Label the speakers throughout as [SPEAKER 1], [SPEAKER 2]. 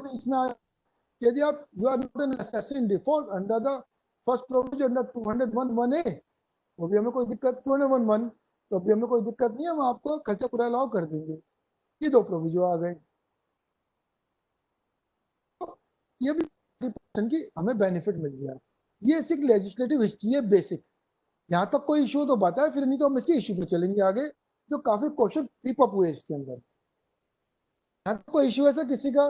[SPEAKER 1] इसमें आया, यदि आप you are not an assessee in default under the first provision under 201(1)(a), तो भी हमें कोई दिक्कत, 201(1) तो भी हमें कोई दिक्कत नहीं है, हम आपको खर्चा पूरा अलाउ कर देंगे। ये दो प्रोविजन आ गए, तो ये भी की हमें बेनिफिट मिल गया। ये सिर्फ लेजिस्लेटिव हिस्ट्री है बेसिक। यहाँ तक कोई इशू तो बताया, फिर नहीं तो हम इसके इशू पे चलेंगे आगे, जो काफी क्वेश्चन क्रीप अप हुए इसके अंदर। यहाँ तक कोई इशू ऐसा किसी का?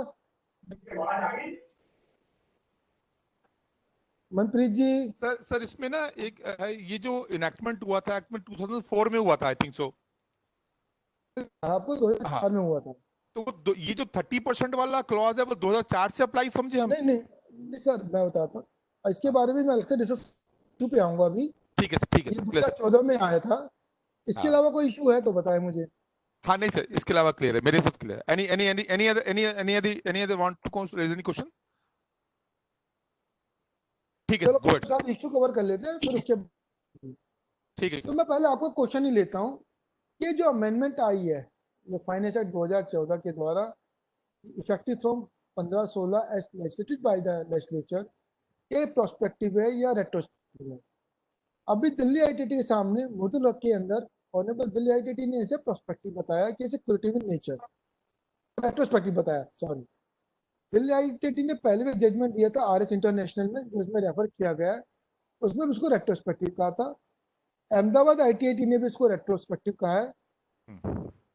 [SPEAKER 1] मनप्रीत जी।
[SPEAKER 2] सर इसमें ना एक ये जो इनेक्टमेंट हुआ था, एक्टमेंट 2004 में हुआ था आई थिंक सो।
[SPEAKER 1] आपको 2004 में हुआ था।
[SPEAKER 2] तो ये जो 30% वाला क्लॉज है वो 2004 से अप्लाई समझे हम?
[SPEAKER 1] नहीं नहीं नहीं सर, मैं बताता हूँ इसके बारे में, मैं अलग से डिस्कस पे आऊंगा अभी।
[SPEAKER 2] ठीक है सर, ठीक है
[SPEAKER 1] ये
[SPEAKER 2] सर,
[SPEAKER 1] 2014 में आया था। इसके अलावा कोई इशू है तो बताएं मुझे।
[SPEAKER 2] हाँ नहीं सर, इसके अलावा क्लियर है, मेरे साथ क्लियर है। Any other want to raise any question? ठीक है,
[SPEAKER 1] चलो
[SPEAKER 2] गो अहेड।
[SPEAKER 1] सब इशू कवर कर लेते हैं फिर उसके।
[SPEAKER 2] ठीक है
[SPEAKER 1] तो
[SPEAKER 2] सर।
[SPEAKER 1] मैं पहले आपको क्वेश्चन ही लेता हूँ। ये जो अमेंडमेंट आई है, ये फाइनेंस एक्ट 2014 के द्वारा, effective from 15/16 as legislated by the legislature, ये प्रोस्पेक्टिव है या रेट्रोस्पेक्टिव है? अभी दिल्ली आईटीटी के सामने मुद्दल हक के अंदर ऑनरेबल दिल्ली आईटीटी ने इसे प्रोस्पेक्टिव बताया कि इसे क्यूरेटिव इन नेचर, रेट्रोस्पेक्टिव बताया, सॉरी। दिल्ली आईटीटी ने पहले भी जजमेंट दिया था आरएस इंटरनेशनल में, जिसमें रेफर किया गया है, उसमें भी उसको रेट्रोस्पेक्टिव कहा था। अहमदाबाद आईटीआईटी ने भी इसको रेट्रोस्पेक्टिव कहा है,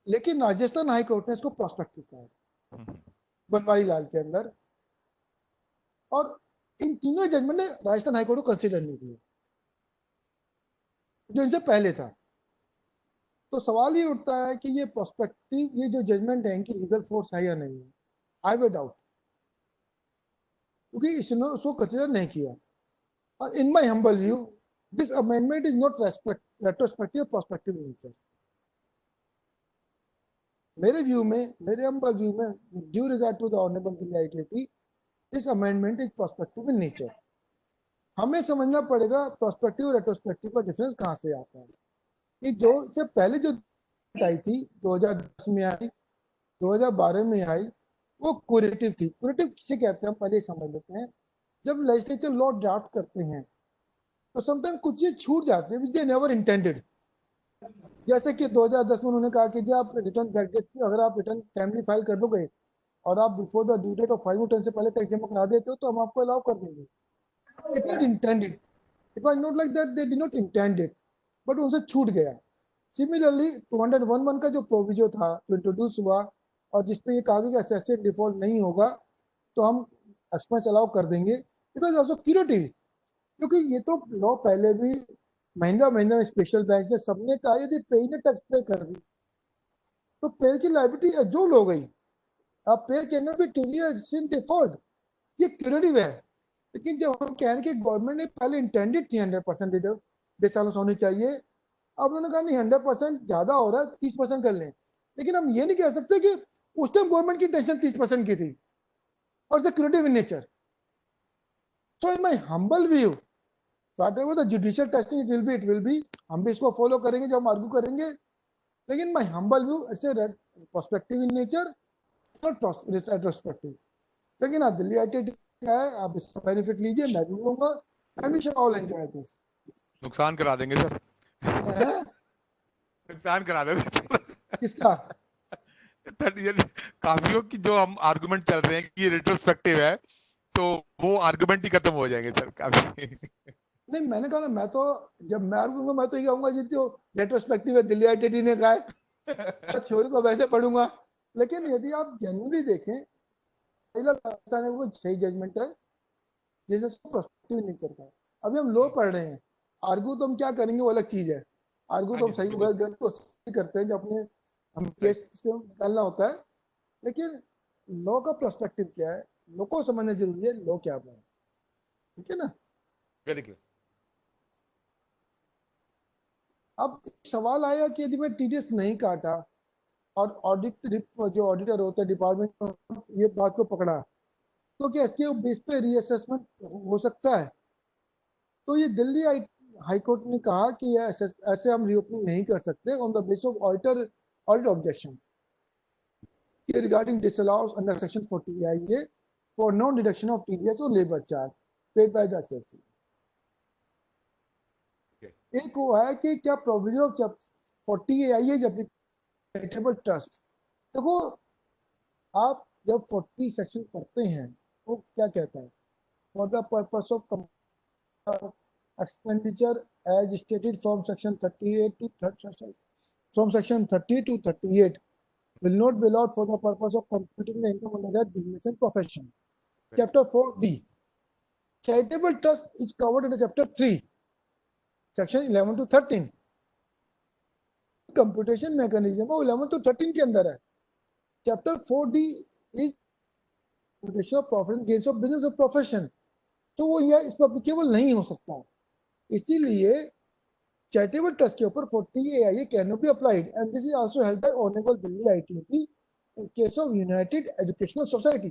[SPEAKER 1] लेकिन राजस्थान हाई कोर्ट ने इसको प्रोस्पेक्टिव कहा है बनवारी लाल के अंदर। और इन तीनों जजमेंट ने राजस्थान हाई कोर्ट को कंसिडर नहीं किया, जो इनसे पहले था। तो सवाल ये उठता है कि ये प्रोस्पेक्टिव, ये जो जजमेंट है इनकी लीगल फोर्स है या नहीं है? आई हैव डाउट, क्योंकि इसने उसको कंसिडर नहीं किया। और in my humble view, this amendment is not retrospective prospective in nature. मेरे व्यू में, मेरे हम्बल व्यू में, due regard to the honourable Delhi ITT, this amendment is prospective in nature. हमें समझना पड़ेगा प्रोस्पेक्टिव और रेट्रोस्पेक्टिव का डिफरेंस कहाँ से आता है। कि जो से पहले जो आई थी 2010 में आई, 2012 में आई, वो क्यूरेटिव थी। क्यूरेटिव किसे कहते हैं हम पहले समझ लेते हैं। जब लेजिस्लेचर लॉ ड्राफ्ट करते हैं तो समटाइम कुछ चीज छूट जाती है विच दे नेवर इंटेंडेड। जैसे कि 2010 में उन्होंने कहा कि जब आप रिटर्न बैकडेट से, अगर आप रिटर्न टाइमली फाइल कर दोगे और आप before the due date of 5 or 10 से पहले टैक्स जमा करा देते हो तो हम आपको अलाउ कर देंगे। It was intended, it was not like that they did not intend it, but उनसे छूट गया। सिमिलरली 201(1) का जो प्रोविजन था जो इंट्रोड्यूस हुआ और जिसपे ये कहा कि असेस्ड डिफॉल्ट नहीं होगा तो हम एक्सपेंस अलाउ कर देंगे, इट वाज आल्सो क्यूरेटिव। क्योंकि ये तो लॉ पहले भी महिंद्रा महिंद्रा स्पेशल बेंच ने सबने कहा यदि पे ने टैक्स पे कर दी तो पे की लायबिलिटी एब्जॉर्ब हो गई। अब पे can not be taken in default, ये क्यूरेटिव है। लेकिन जब हम कह रहे हैं कि गवर्नमेंट ने पहले इंटेंडेड थी 100% डिसअलाउंस होनी चाहिए, अब उन्होंने कहा नहीं 100% ज्यादा हो रहा है 30% कर लें। लेकिन हम ये नहीं कह सकते कि उस टाइम गवर्नमेंट की टेंशन 30% की थी और security in nature. So in my humble view, whatever the judicial testing it will be, it will be, हम भी इसको फॉलो करेंगे जब हम आर्ग्यू करेंगे। लेकिन my humble view, it's a perspective in nature, not retrospective. लेकिन आप दिल्ली आईटीआई है, आप इसका बेनिफिट लीजिए, मैं भी लूंगा, and we shall all enjoy this.
[SPEAKER 2] नुकसान करा देंगे सर, नुकसान करा देंगे
[SPEAKER 1] किसका?
[SPEAKER 2] काफियों की जो हम आर्गुमेंट चल रहे हैं कि ये रिट्रोस्पेक्टिव है, तो वो आर्गुमेंट ही खत्म हो जाएंगे सर काफी।
[SPEAKER 1] नहीं, मैंने कहा ना, मैं तो जब मैं आर्गू मैं तो ये कहूंगा जी तो रेट्रोस्पेक्टिव है, दिल्ली आईटीटी ने कहा है, थ्योरी को वैसे पढ़ूंगा। लेकिन यदि आप जेन्युइनली देखें, राजस्थान में सही जजमेंट है जैसे प्रोस्पेक्टिव नेचर का है। अभी हम लो पढ़ रहे हैं, आर्गू तो हम क्या करेंगे वो अलग चीज है। आर्गू तो हम सही गलत को सही करते हैं, जो अपने हम केस से निकालना होता है। लेकिन लॉ का प्रोस्पेक्टिव क्या है, लॉ को समझना जरूरी है, लॉ क्या है, ठीक है ना।
[SPEAKER 2] Very clear.
[SPEAKER 1] अब सवाल आया कि यदि मैं टीडीएस नहीं काटा और ऑडिट जो ऑडिटर होता है डिपार्टमेंट ये बात को पकड़ा, तो क्या इसके बेस पे रीअसेसमेंट हो सकता है? तो ये दिल्ली हाई कोर्ट ने कहा कि ऐसे हम रीओपनिंग नहीं कर सकते on the base of audit objection regarding disallowed under section 40 है ये for non-deduction of TDS or labor charge paid by the assessee. एक वो है कि क्या provision of 40 AIA charitable trust. देखो आप जब 40 सेक्शन पढ़ते हैं वो क्या कहता है, for the purpose of expenditure as stated from section 38 to section 30 to 38 will not be allowed for the purpose of computing the income under that business and profession. Chapter 4D, charitable trust is covered under chapter 3 section 11 to 13. Computation mechanism वो 11 to 13 के अंदर है। Chapter 4D is computation of profit and gains of business और profession, तो वो यह इस पर एप्लीकेबल नहीं हो सकता। इसीलिए चैरिटेबल ट्रस्ट के ऊपर 40 AIA can not be applied and this is also held by honourable Delhi ITAT in case of United educational society.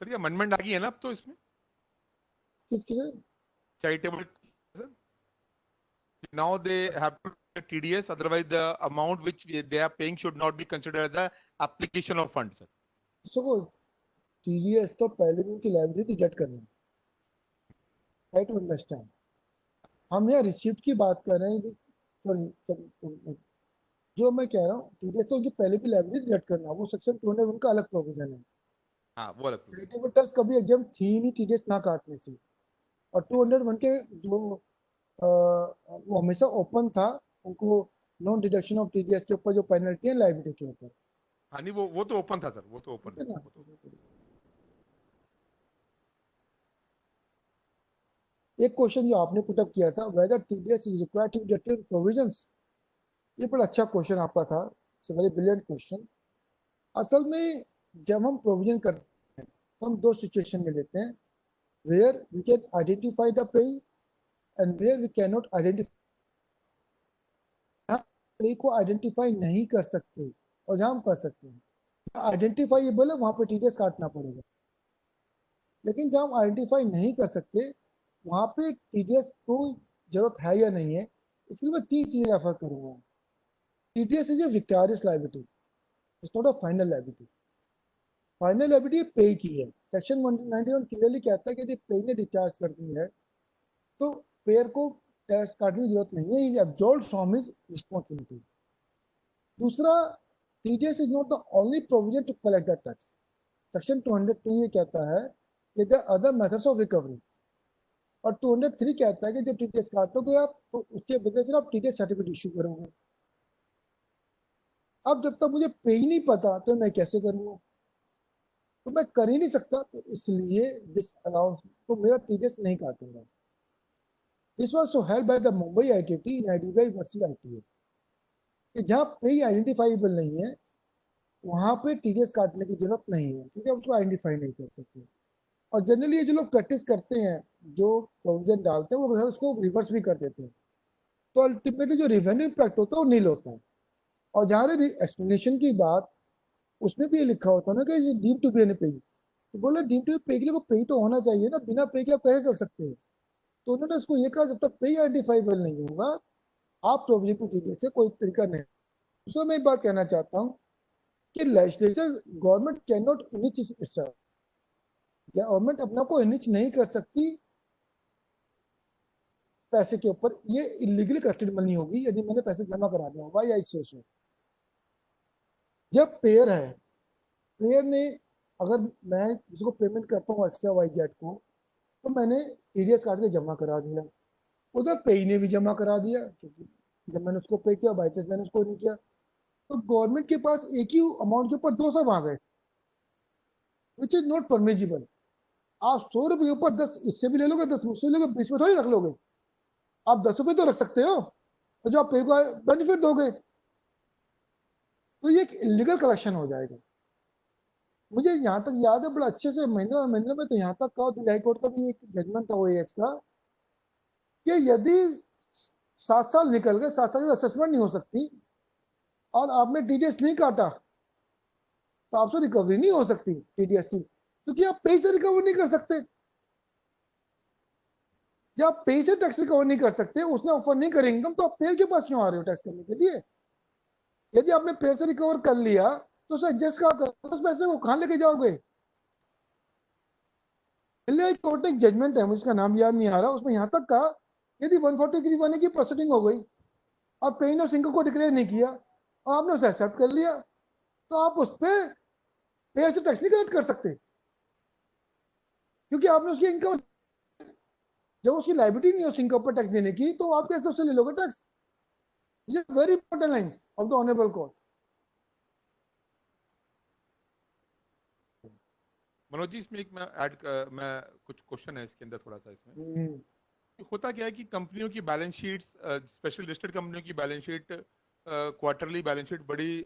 [SPEAKER 2] Sir ये अमेंडमेंट आ गई है ना अब तो इसमें
[SPEAKER 1] किसके
[SPEAKER 2] charitable, now they have to pay TDS, otherwise the amount which they are paying should not be considered as the application of funds, sir.
[SPEAKER 1] So TDS तो पहले भी उनकी लाइब्रेरी डिडक्ट करना है, राइट टू अंडरस्टैंड। हम यहाँ receipt की बात कर रहे हैं, सॉरी जो मैं कह रहा हूँ TDS तो उनकी पहले भी लाइब्रेरी डिडक्ट करना, वो सेक्शन 201 का अलग प्रोविजन है।
[SPEAKER 2] हाँ वो अलग
[SPEAKER 1] चैरिटेबल ट्रस्ट कभी एग्जाम थी नहीं TDS ना काटने से, और 201 के जो वो हमेशा ओपन था, उनको नॉन डिडक्शन ऑफ TDS के ऊपर जो पेनल्टी है लाइबिलिटी के ऊपर।
[SPEAKER 2] हाँ नहीं वो तो ओपन था सर, वो तो ओपन है।
[SPEAKER 1] एक क्वेश्चन जो आपने पुट अप किया था, whether TDS is required to deduct provisions, ये बड़ा अच्छा क्वेश्चन आपका था, it's a very brilliant question. असल में जब हम प्रोविजन करते हैं तो हम दो सिचुएशन में लेते हैं, where we can identify the payee and where we can not identify. Payee को आइडेंटिफाई नहीं कर सकते और जहां हम कर सकते हैं आइडेंटिफाइबल है वहां पे TDS काटना पड़ेगा, लेकिन जहां हम आइडेंटिफाई नहीं कर सकते वहां पे TDS को जरूरत है या नहीं है। इसलिए मैं 3 चीजें रेफर करूंगा। TDS is a victorious liability, it's not a final liability. Final liability पे की है, सेक्शन 191 क्लियरली कहता है कि यदि पे ने डिस्चार्ज कर दी है तो पेयर को टैक्स काटने की जरूरत नहीं है, is absolved from his responsibility. दूसरा, TDS is not the only provision to collect the tax. Section 202 ये कहता है कि there are other methods of recovery, और 203 कहता है कि जब TDS काटोगे आप तो उसके बदले फिर आप TDS सर्टिफिकेट इशू करोगे। अब जब तक मुझे पे ही नहीं पता तो मैं कैसे करूँगा, तो मैं कर ही नहीं सकता, तो इसलिए दिस अलाउंस तो मेरा TDS नहीं काटूंगा। This was so held by the Mumbai ITAT in IDBI versus ITA कि जहाँ पे आइडेंटिफाइबल नहीं है वहां पे TDS काटने की जरूरत नहीं है, क्योंकि आप उसको आइडेंटिफाई नहीं कर सकते। और जनरली ये जो लोग प्रैक्टिस करते हैं, जो प्रोविजन डालते हैं, वो उसको रिवर्स भी कर देते हैं, तो अल्टीमेटली जो रेवेन्यू इम्पैक्ट होता है वो नील होता है। और जहाँ रही एक्सप्लेनेशन की बात, उसमें भी ये लिखा होता है ना कि डीम टू बी एन पे, तो बोले डीम टू पे के लिए पे तो होना चाहिए ना, बिना पे के आप कैसे कर सकते हैं। तो उन्होंने उसको ये कहा जब तक पे आइडेंटिफाइबल नहीं होगा आप प्रोविजन टू TDS से कोई तरीका नहीं। दूसरा मैं एक बात कहना चाहता हूँ कि legislature government can not enrich itself, government अपना को इनिच नहीं कर सकती पैसे के ऊपर, ये इलीगली कलेक्टेड मनी होगी यदि मैंने पैसे जमा करा दिया। वाई आई से जब पेयर है, पेयर ने अगर मैं जिसको पेमेंट करता हूँ एक्स्ट्रा YZ को, तो मैंने TDS काट के जमा करा दिया, उधर पे ने भी जमा करा दिया, क्योंकि जब मैंने उसको पे किया बाई चांस मैंने उसको नहीं किया, तो गवर्नमेंट के पास एक ही अमाउंट के ऊपर 2 सब आ गए, विच इज नॉट परमिजिबल। आप 100 रुपये के ऊपर 10 इससे भी ले लोगे, 10 मुझसे लोगे, 20 में थोड़ी रख लोगे। आप 10 रुपये तो रख सकते हो, तो जो आप पे को बेनिफिट दोगे, तो ये एक इलीगल कलेक्शन हो जाएगा। मुझे यहाँ तक याद है बड़ा अच्छे से, महिंद्रा में तो यहाँ तक कहा दिल्ली हाई कोर्ट का भी एक जजमेंट था OAH का कि यदि 7 साल निकल गए, 7 साल की असेसमेंट नहीं हो सकती और आपने TDS नहीं काटा तो आपसे रिकवरी नहीं हो सकती TDS की, क्योंकि आप पे से रिकवर नहीं कर सकते। जब आप पे से टैक्स रिकवर नहीं कर सकते, उसने ऑफर नहीं करेंगे इनकम, तो आप पेयर के पास क्यों आ रहे हो टैक्स करने के लिए। यदि आपने पेयर से रिकवर कर लिया तो सर एडजस्ट क्या करो, उस पैसे को कहाँ लेके जाओगे? दिल्ली कोर्ट ने एक जजमेंट है, मुझे उसका नाम याद नहीं आ रहा, उसमें यहाँ तक कहा यदि 143(1) की प्रोसीडिंग हो गई और पेइन ऑफ सिंक को डिक्लेयर नहीं किया और आपने उसे एक्सेप्ट कर लिया, तो आप उस पर पेयर से टैक्स नहीं कलेक्ट कर सकते, क्योंकि आपने उसकी इनकम, जब उसकी लाइबिलिटी नहीं हो उसके इनकम पर टैक्स देने की, तो आप कैसे उससे ले लोगे टैक्स? ये very important lines of the honourable court.
[SPEAKER 2] Manoj ji, इसमें एक मैं कुछ क्वेश्चन है इसके अंदर थोड़ा सा इसमें। होता क्या है कि कंपनियों की बैलेंस शीट्स, स्पेशल लिस्टेड कंपनियों की balance sheet, quarterly balance sheet बड़ी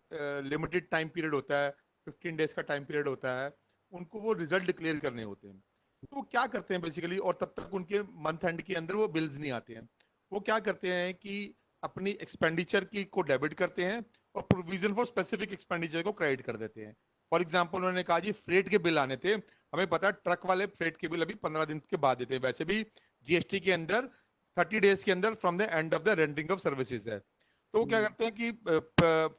[SPEAKER 2] लिमिटेड टाइम पीरियड होता है, 15 डेज का टाइम पीरियड होता है, उनको वो रिजल्ट डिक्लेयर करने होते हैं। तो वो क्या करते हैं बेसिकली, और तब तक उनके मंथ एंड के अंदर वो बिल्स नहीं आते हैं, वो क्या करते हैं कि अपनी एक्सपेंडिचर की को डेबिट करते हैं और प्रोविजन फॉर स्पेसिफिक एक्सपेंडिचर को क्रेडिट कर देते हैं। फॉर एग्जाम्पल उन्होंने कहा जी फ्रेट के बिल आने थे, हमें पता है ट्रक वाले फ्रेट के बिल अभी 15 दिन के बाद देते हैं, वैसे भी जीएसटी के अंदर 30 डेज के अंदर from the end of the rending of services है। तो वो क्या करते हैं कि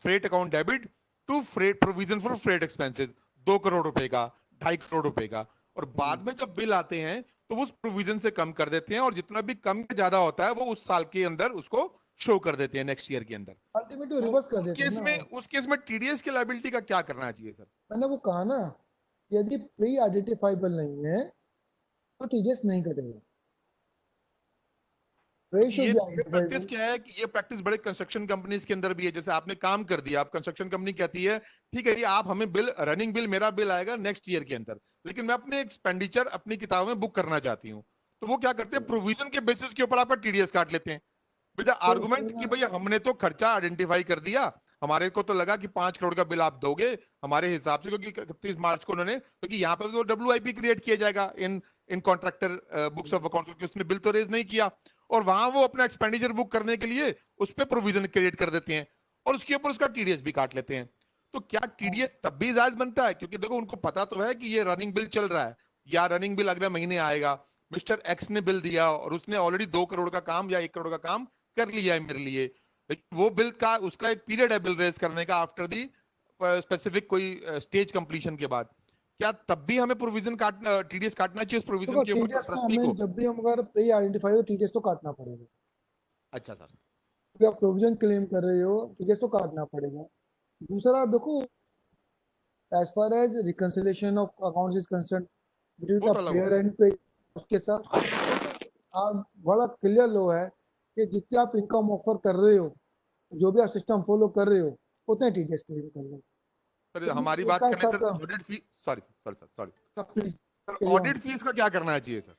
[SPEAKER 2] freight account debit to freight provision for freight expenses 2 crore रुपए का, 2.5 करोड़ रुपए का, और बाद में जब बिल आते हैं तो वो उस प्रोविजन से कम कर देते हैं और जितना भी कम या ज्यादा होता है वो उस साल के अंदर उसको शो कर देते हैं नेक्स्ट ईयर के अंदर।
[SPEAKER 1] अल्टीमेटली
[SPEAKER 2] तो
[SPEAKER 1] रिवर्स कर देते हैं ना।
[SPEAKER 2] उस केस में टीडीएस की लायबिलिटी का क्या करना चाहिए सर?
[SPEAKER 1] मैंने वो कहा ना, यदि प्री आइडेंटिफाइबल नहीं है तो टीडीएस नहीं कटेगा। वे शुड
[SPEAKER 2] ये
[SPEAKER 1] बी
[SPEAKER 2] प्रैक्टिस
[SPEAKER 1] आइडेंटिफाइबल।
[SPEAKER 2] क्या है कि ये प्रैक्टिस बड़े कंस्ट्रक्शन कंपनीज के अंदर भी है। जैसे आपने काम कर दिया, आप कंस्ट्रक्शन कंपनी कहती है ठीक है ये आप हमें बिल, रनिंग बिल मेरा बिल आएगा नेक्स्ट ईयर के अंदर, लेकिन मैं अपने एक्सपेंडिचर अपनी किताब में बुक करना चाहती हूँ, तो वो क्या करते हैं प्रोविजन के बेसिस के ऊपर आपका टीडीएस काट लेते हैं विद द
[SPEAKER 1] सर उसमें
[SPEAKER 2] आर्गुमेंट कि
[SPEAKER 1] ना,
[SPEAKER 2] भैया हमने तो खर्चा आइडेंटिफाई कर दिया, हमारे को तो लगा कि 5 करोड़ का बिल आप दोगे हमारे हिसाब से, क्योंकि 31 मार्च को उन्होंने, क्योंकि यहाँ पे तो डब्ल्यूआईपी क्रिएट किया जाएगा इन इन कॉन्ट्रैक्टर बुक्स ऑफ अकाउंट, क्योंकि उसने बिल तो रेज नहीं किया, और वहां वो अपना एक्सपेंडिचर बुक करने के लिए उस पर प्रोविजन क्रिएट कर देते हैं और उसके ऊपर उसका टीडीएस भी काट लेते हैं। तो क्या टीडीएस तब भी जायज बनता है? क्योंकि देखो उनको पता तो है कि ये रनिंग बिल चल रहा है या रनिंग बिल अगले महीने आएगा, मिस्टर एक्स ने बिल दिया और उसने ऑलरेडी 2 करोड़ का काम या 1 करोड़ का काम कर लिया है मेरे लिए, लेकिन वो बिल का उसका एक पीरियड है बिल रेज करने का आफ्टर दी स्पेसिफिक कोई स्टेज कंप्लीशन के बाद, क्या तब भी हमें प्रोविजन काट टीडीएस काटना चाहिए उस प्रोविजन
[SPEAKER 1] देखो
[SPEAKER 2] के ऊपर
[SPEAKER 1] टीडीएस को
[SPEAKER 2] ट्रस्टी
[SPEAKER 1] हमें
[SPEAKER 2] को?
[SPEAKER 1] जब भी हम अगर प्री आइडेंटिफाई हो टीडीएस तो काटना पड़ेगा।
[SPEAKER 2] अच्छा सर।
[SPEAKER 1] क्योंकि आप प्रोविजन क्लेम कर रहे हो, टीडीएस तो काटना पड़ेगा। दूसरा देखो, as far as reconciliation of accounts is concern between
[SPEAKER 2] वो
[SPEAKER 1] द
[SPEAKER 2] तो अलग
[SPEAKER 1] पेयर
[SPEAKER 2] होता
[SPEAKER 1] एंड पे, उसके साथ आप बड़ा क्लियर लो है कि जितने आप इनकम ऑफर कर रहे हो, जो भी आप सिस्टम फॉलो कर रहे हो, उतने टीडीएस क्लेम कर लो।
[SPEAKER 2] है सर।
[SPEAKER 1] तो
[SPEAKER 2] हमारी
[SPEAKER 1] ये एक
[SPEAKER 2] बात
[SPEAKER 1] का
[SPEAKER 2] करें सर
[SPEAKER 1] साथ
[SPEAKER 2] audit fees, sorry sorry sir sorry
[SPEAKER 1] sir
[SPEAKER 2] sir,
[SPEAKER 1] carry on।
[SPEAKER 2] Audit fees का क्या करना चाहिए सर?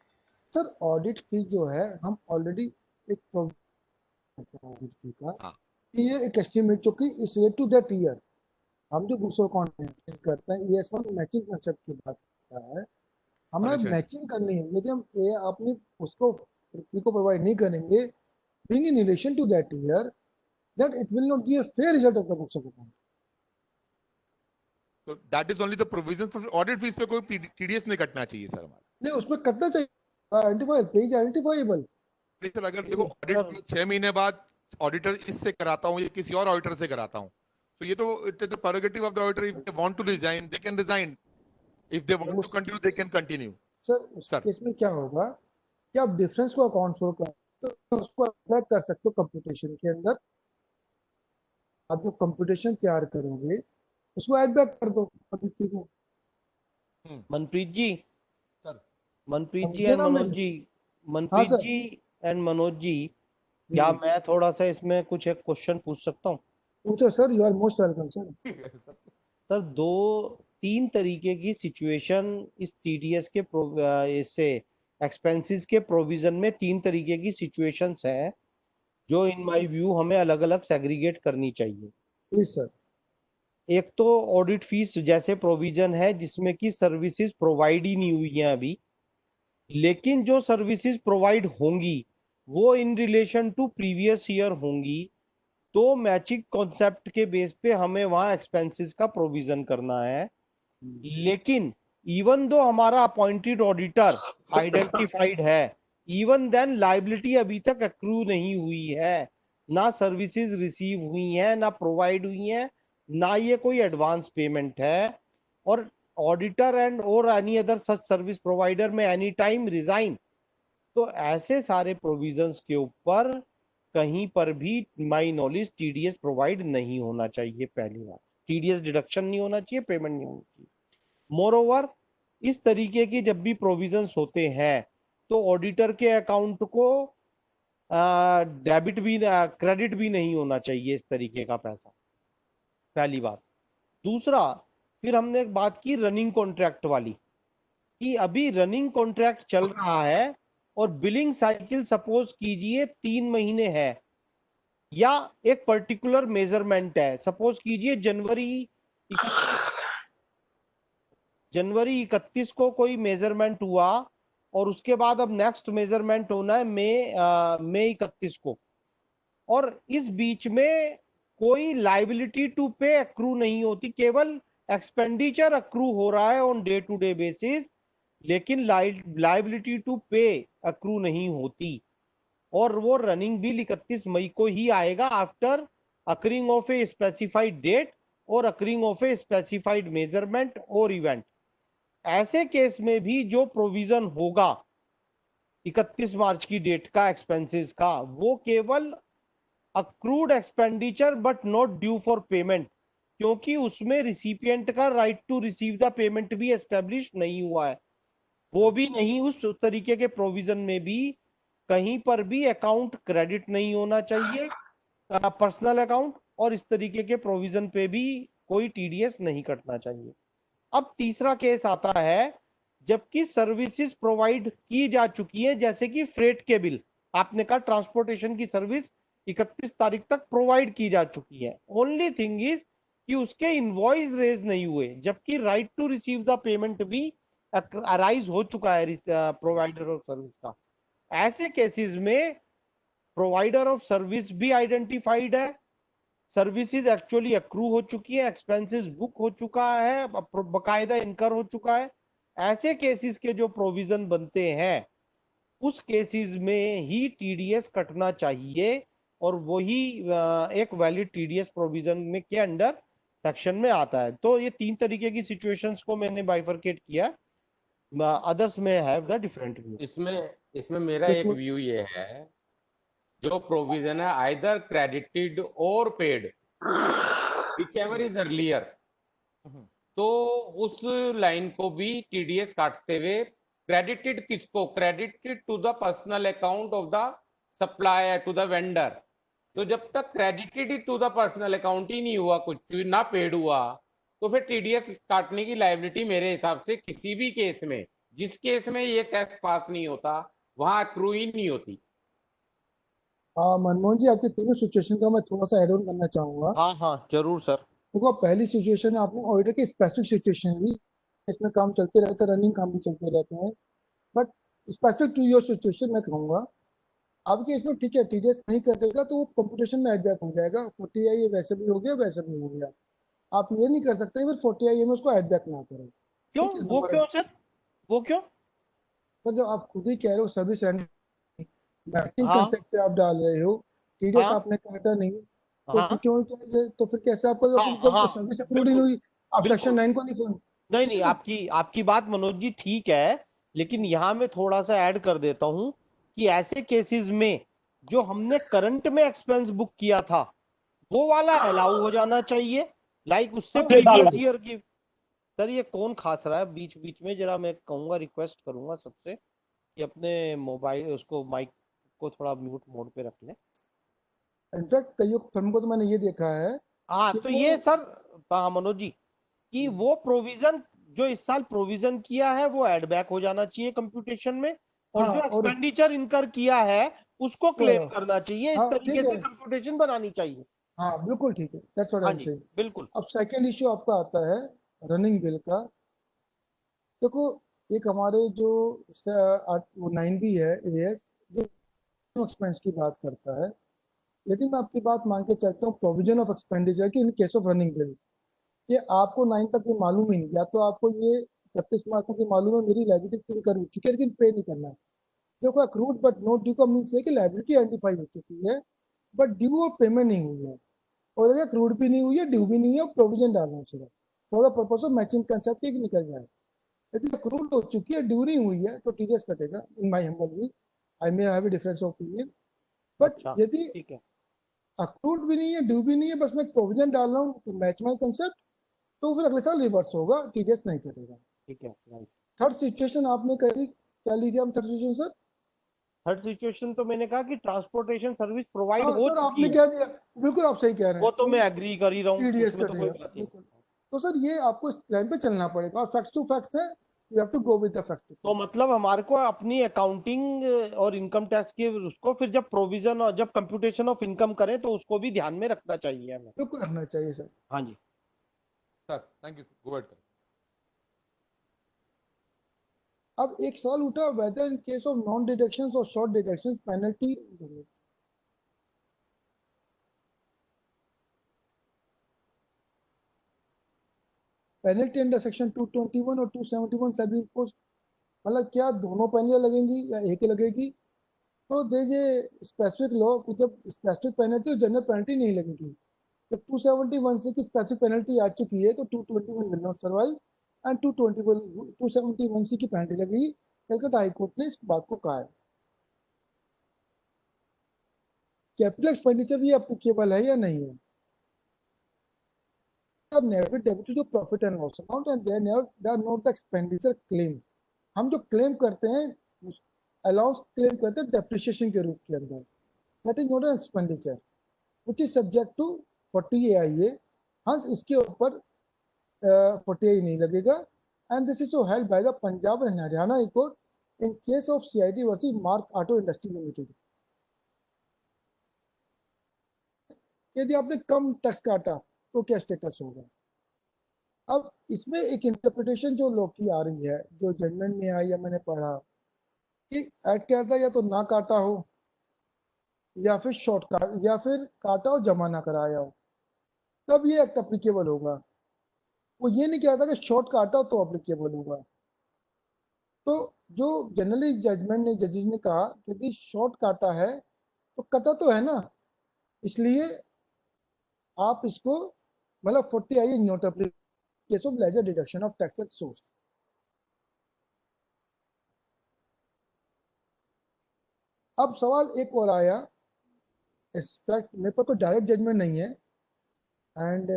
[SPEAKER 1] सर ऑडिट फी जो है हम ऑलरेडी एक ऑडिट फी का,
[SPEAKER 2] हाँ
[SPEAKER 1] कि ये एक एस्टिमेट जो कि इस रेट टू दैट ईयर हम जो बुक्स ऑफ अकाउंट करते हैं, ES1 मैचिंग कंसेप्ट की बात करता है। हमें
[SPEAKER 2] अंडरस्टैंड सर।
[SPEAKER 1] मैचिंग करनी है, यदि हम ये अपनी उसको फी को प्रोवाइड नहीं करेंगे being in relation to that year, that it will not give a fair result of the books of account।
[SPEAKER 2] तो that is only the provision for audit fees पे कोई टीडीएस नहीं कटना चाहिए सर हमारा?
[SPEAKER 1] नहीं, उसमें कटना चाहिए, आइडेंटिफाई पेज आइडेंटिफाइबल।
[SPEAKER 2] नहीं सर, अगर देखो ऑडिट
[SPEAKER 3] सर
[SPEAKER 2] 6 महीने बाद ऑडिटर इससे कराता हूँ या किसी और ऑडिटर से कराता हूँ, तो ये तो it is the prerogative of the auditor, if they want to resign they can resign, if they want to
[SPEAKER 1] उस
[SPEAKER 2] continue they can continue.
[SPEAKER 1] Sir उस
[SPEAKER 2] सर
[SPEAKER 1] केस में क्या होगा कि आप डिफरेंस को अकाउंट फॉर कर, तो उसको अप्लाई कर सकते हो कंप्यूटेशन के अंदर। आप जो कंप्यूटेशन तैयार करोगे उसको ऐड बैक कर दो ऑडिट फी को।
[SPEAKER 3] मनप्रीत जी,
[SPEAKER 2] सर
[SPEAKER 3] मनप्रीत जी
[SPEAKER 1] समझे
[SPEAKER 3] एंड
[SPEAKER 1] ना
[SPEAKER 3] मनोज
[SPEAKER 1] मेरे?
[SPEAKER 3] जी,
[SPEAKER 1] हाँ
[SPEAKER 3] मनप्रीत
[SPEAKER 1] सर।
[SPEAKER 3] जी एंड मनोज जी, क्या मैं थोड़ा सा इसमें कुछ एक क्वेश्चन पूछ सकता हूँ?
[SPEAKER 1] पूछो sir, you are most welcome sir.
[SPEAKER 3] Sir दो तीन तरीके की सिचुएशन इस टीडीएस के इससे एक्सपेंसेस के प्रोविजन में तीन तरीके की सिचुएशंस हैं जो इन माय व्यू हमें अलग अलग सेग्रीगेट करनी चाहिए।
[SPEAKER 1] Please sir.
[SPEAKER 3] एक तो ऑडिट फीस जैसे प्रोविजन है जिसमें कि सर्विसेज प्रोवाइड ही नहीं हुई हैं अभी, लेकिन जो सर्विसेज प्रोवाइड होंगी वो in relation to previous year होंगी, तो मैचिंग कॉन्सेप्ट के बेस पे हमें वहां एक्सपेंसेस का प्रोविजन करना है। लेकिन इवन दो हमारा अपॉइंटेड ऑडिटर आइडेंटिफाइड है, इवन देन लाइबिलिटी अभी तक एक्रू नहीं हुई है, ना सर्विसेज रिसीव हुई हैं, ना प्रोवाइड हुई हैं, ना ये कोई एडवांस पेमेंट है, और ऑडिटर एंड और any other such service provider में एनी टाइम रिजाइन। तो ऐसे सारे प्रोविजंस के ऊपर कहीं पर भी माई नॉलेज टीडीएस प्रोवाइड नहीं होना चाहिए। पहली बात, टीडीएस डिडक्शन नहीं होना चाहिए, पेमेंट नहीं होनी चाहिए। मोर ओवर, इस तरीके की जब भी प्रोविजंस होते हैं तो ऑडिटर के अकाउंट को डेबिट भी क्रेडिट भी नहीं होना चाहिए इस तरीके का पैसा, पहली बात। दूसरा, फिर हमने एक बात की रनिंग कॉन्ट्रैक्ट वाली, कि अभी रनिंग कॉन्ट्रैक्ट चल रहा है और बिलिंग साइकिल सपोज कीजिए 3 महीने है, या एक पर्टिकुलर मेजरमेंट है, सपोज कीजिए जनवरी 31 को कोई मेजरमेंट हुआ और उसके बाद अब नेक्स्ट मेजरमेंट होना है मई 31 को, और इस बीच में कोई लाइबिलिटी टू पे अक्रू नहीं होती, केवल एक्सपेंडिचर अक्रू हो रहा है on day to day basis, लेकिन लाइबिलिटी टू पे अक्रू नहीं होती। और वो रनिंग बिल 31 मई को ही आएगा after occurring of a specified date और occurring of a specified measurement और इवेंट। ऐसे केस में भी जो प्रोविजन होगा 31 मार्च की डेट का एक्सपेंसेस का, वो केवल accrued expenditure but not due for payment, क्योंकि उसमें रिसिपिएंट का right to receive the payment भी एस्टेब्लिश नहीं हुआ है। वो भी नहीं, उस तरीके के प्रोविजन में भी कहीं पर भी अकाउंट क्रेडिट नहीं होना चाहिए, पर्सनल अकाउंट, और इस तरीके के प्रोविजन पे भी कोई टीडीएस नहीं कटना चाहिए। अब तीसरा केस आता है जबकि सर्विसेज प्रोवाइड की जा चुकी है, जैसे कि फ्रेट के बिल, आपने कहा ट्रांसपोर्टेशन की सर्विस 31 तारीख तक प्रोवाइड की जा चुकी है, ओनली थिंग इज कि उसके इनवॉइस रेज नहीं हुए, जबकि right to receive the payment भी अराइज हो चुका है प्रोवाइडर ऑफ सर्विस का। ऐसे केसेस में प्रोवाइडर ऑफ सर्विस भी आइडेंटिफाइड है, सर्विसेज एक्चुअली अक्रू हो चुकी है, एक्सपेंसेस बुक हो चुका है, बकायदा इनकर हो चुका है। ऐसे केसेस के जो प्रोविजन बनते हैं उस केसेस में ही टीडीएस कटना चाहिए, और वही एक वैलिड टीडीएस प्रोविजन में के अंडर सेक्शन में आता है। तो ये 3 तरीके की सिचुएशंस को मैंने बाइफरकेट किया, अदर्स में हैव द डिफरेंट व्यू।
[SPEAKER 4] इसमें इसमें मेरा एक
[SPEAKER 1] देखो,
[SPEAKER 4] व्यू ये है, जो प्रोविजन है आइदर क्रेडिटेड और पेड, व्हिचएवर इज अर्लियर, तो उस लाइन को भी टीडीएस काटते हुए क्रेडिटेड किसको, credited to the personal account of the supplier to the vendor. तो जब तक credited to the personal account ही नहीं हुआ, कुछ भी ना पेड हुआ, तो फिर टीडीएस काटने की लायबिलिटी मेरे हिसाब से किसी भी केस में, जिस केस में ये टेस्ट पास नहीं होता, वहां अक्रू ही नहीं होती।
[SPEAKER 1] मनमोहन जी, आपके तीनों सिचुएशन का मैं थोड़ा सा एड ऑन करना चाहूंगा।
[SPEAKER 3] हाँ हाँ जरूर सर।
[SPEAKER 1] देखो, पहली सिचुएशन है आपने ऑडिटर की स्पेसिफिक सिचुएशन ली, इसमें काम चलते रहते हैं, रनिंग काम भी चलते रहते हैं, but specific to your situation मैं कहूंगा आपके इसमें ठीक है, टीडीएस नहीं कटेगा तो वो कंप्यूटेशन में एड बैक हो जाएगा, 40 ये वैसे भी हो गया वैसे भी हो गया। आप ये नहीं कर सकते फिर 40 में उसको एड बैक ना करें।
[SPEAKER 3] क्यों,
[SPEAKER 1] ठीक है,
[SPEAKER 3] वो क्यों सर, वो क्यों?
[SPEAKER 1] सर जब आप खुद ही कह रहे हो सर्विस मैचिंग
[SPEAKER 3] हाँ
[SPEAKER 1] कंसेप्ट से आप डाल रहे हो, टीडीएस
[SPEAKER 3] हाँ
[SPEAKER 1] आपने काटा नहीं, तो
[SPEAKER 3] हाँ
[SPEAKER 1] फिर क्यों तो फिर कैसे आपको
[SPEAKER 3] हाँ
[SPEAKER 1] जब
[SPEAKER 3] हाँ,
[SPEAKER 1] सर्विस अप्रूव नहीं
[SPEAKER 3] बिल्कुल
[SPEAKER 1] हुई आप सेक्शन
[SPEAKER 3] बिल्कुल।
[SPEAKER 1] 9 को नहीं फोन।
[SPEAKER 3] नहीं
[SPEAKER 1] ठीक
[SPEAKER 3] नहीं,
[SPEAKER 1] है ना?
[SPEAKER 3] आपकी आपकी बात मनोज जी ठीक है, लेकिन यहाँ मैं थोड़ा सा ऐड कर देता हूँ कि ऐसे केसेस में जो हमने करंट में एक्सपेंस बुक किया था वो वाला अलाउ हो जाना चाहिए, लाइक उससे प्रीवियस ईयर की। सर ये कौन खास रहा है बीच बीच में, जरा मैं कहूंगा, रिक्वेस्ट करूंगा सबसे कि अपने मोबाइल उसको माइक को थोड़ा म्यूट मोड पे रख ले।
[SPEAKER 1] इनफैक्ट कई फिल्म को तो मैंने ये देखा है
[SPEAKER 3] हाँ
[SPEAKER 1] कि
[SPEAKER 3] तो
[SPEAKER 1] वो
[SPEAKER 3] ये सर, हाँ मनोज जी, कि वो प्रोविजन जो इस साल प्रोविजन किया है वो एड बैक हो जाना चाहिए कंप्यूटेशन में, और
[SPEAKER 1] हाँ
[SPEAKER 3] जो
[SPEAKER 1] और
[SPEAKER 3] एक्सपेंडिचर इनकर किया है उसको क्लेम करना चाहिए, इस
[SPEAKER 1] हाँ
[SPEAKER 3] तरीके
[SPEAKER 1] ठीक
[SPEAKER 3] से
[SPEAKER 1] है,
[SPEAKER 3] कंप्यूटेशन बनानी चाहिए।
[SPEAKER 1] हाँ बिल्कुल ठीक है, दैट्स व्हाट आई
[SPEAKER 3] हाँ
[SPEAKER 1] एम
[SPEAKER 3] जी
[SPEAKER 1] सेइंग।
[SPEAKER 3] बिल्कुल।
[SPEAKER 1] अब सेकंड इश्यू आपका आता है रनिंग बिल का। देखो, एक हमारे जो 9B है एएस जो एक्सपेंस की बात करता है, यदि मैं आपकी बात मान के चलता हूँ प्रोविजन ऑफ एक्सपेंडिचर की इन केस ऑफ रनिंग बिल, ये आपको 9 तक ये मालूम ही नहीं, या तो आपको ये 31 मार्च तक ये मालूम है मेरी लाइबिलिटी कर हो चुकी है लेकिन पे नहीं करना है। देखो, अक्रूड बट नॉट ड्यू का मीन्स है कि लाइबिलिटी आइडेंटिफाई हो चुकी है बट ड्यू और पेमेंट नहीं हुई है। और अगर क्रूड भी नहीं हुई है, ड्यू भी नहीं है, प्रोविजन डालना चाहिए for the purpose of matching concept एक निकल जाए। यदि क्रूड हो चुकी है, ड्यू नहीं हुई है, तो टीडीएस कटेगा इन my humble view. I may have a difference of opinion, but
[SPEAKER 3] अच्छा,
[SPEAKER 1] यदि
[SPEAKER 3] ठीक है।
[SPEAKER 1] अक्रूड भी नहीं है, ड्यू भी नहीं है, बस मैं प्रोविजन डाल रहा हूँ तो मैच माई कंसेप्ट, तो फिर अगले साल रिवर्स होगा, टीडीएस नहीं कटेगा।
[SPEAKER 3] ठीक है, राइट।
[SPEAKER 1] थर्ड सिचुएशन आपने कही, क्या ली थी हम third situation sir?
[SPEAKER 3] Third situation तो मैंने कहा कि ट्रांसपोर्टेशन सर्विस प्रोवाइड
[SPEAKER 1] हाँ
[SPEAKER 3] हो
[SPEAKER 1] सर,
[SPEAKER 3] चुकी
[SPEAKER 1] आपने
[SPEAKER 3] है,
[SPEAKER 1] क्या दिया, बिल्कुल आप सही कह रहे
[SPEAKER 3] वो
[SPEAKER 1] हैं,
[SPEAKER 3] तो
[SPEAKER 1] वो
[SPEAKER 3] मैं एग्री कर ही रहा हूँ,
[SPEAKER 1] टीडीएस
[SPEAKER 3] उसमें तो कोई
[SPEAKER 1] कटेगा
[SPEAKER 3] बात ही नहीं।
[SPEAKER 1] बिल्कुल। तो सर ये आपको इस लाइन पे चलना पड़ेगा, और फैक्ट्स टू फैक्ट्स है, you have to go with the fact to
[SPEAKER 3] तो
[SPEAKER 1] फैक्ट।
[SPEAKER 3] मतलब हमारे को अपनी अकाउंटिंग और इनकम टैक्स के उसको फिर जब प्रोविजन और जब कंप्यूटेशन ऑफ इनकम करें तो उसको भी ध्यान में रखना चाहिए हमें।
[SPEAKER 1] बिल्कुल रखना चाहिए सर।
[SPEAKER 3] हाँ जी।
[SPEAKER 2] Sir thank you, go ahead.
[SPEAKER 1] अब एक सवाल उठा, whether in case of non deductions और short deductions penalty, penalty under section 221 और 271 शैल बी इम्पोज्ड, मतलब क्या दोनों पेनल्टियां लगेंगी या एक ही लगेगी? तो दे जे स्पेसिफिक लॉ कि जब स्पेसिफिक पेनल्टी और जनरल पेनल्टी नहीं लगेगी। जब 271 से की स्पेसिफिक पेनल्टी आ चुकी है तो 221 विल नॉट सर्वाइव, एंड 271 सी की पेनल्टी लगेगी। कलकत्ता हाई कोर्ट ने इस बात को कहा है। कैपिटल एक्सपेंडिचर भी एप्लीकेबल है या नहीं है? नेवर डेबिट जो profit and loss account, and they are not the expenditure claim. हम जो क्लेम करते हैं, अलाउंस क्लेम करते हैं डेप्रिसिएशन के रूप के अंदर, that is not an expenditure which is subject to 40 AIA। हाँ, इसके ऊपर 40 नहीं लगेगा। And this is so held by the Punjab and Haryana high court in case of CIT versus Mark Auto Industry limited. यदि आपने कम टैक्स काटा तो क्या स्टेटस होगा? अब इसमें एक इंटरप्रिटेशन जो लोग की आ रही है, जो जजमेंट में आई या मैंने पढ़ा, कि एक्ट कहता है या तो ना काटा हो, या फिर शॉर्ट काट, या फिर काटा हो जमा ना कराया हो, तब ये एक्ट अप्लीकेबल होगा। वो ये नहीं कहता कि शॉर्ट काटा हो तो अप्लीकेबल होगा। तो जो जनरली जजमेंट ने, जजेस ने कहा कि यदि शॉर्ट काटा है तो कटा तो है ना, इसलिए आप इसको, मतलब 40 I is not case of lesser deduction of tax at source. अब सवाल एक और आया, इस फैक्ट मेरे पास तो डायरेक्ट जजमेंट नहीं है, and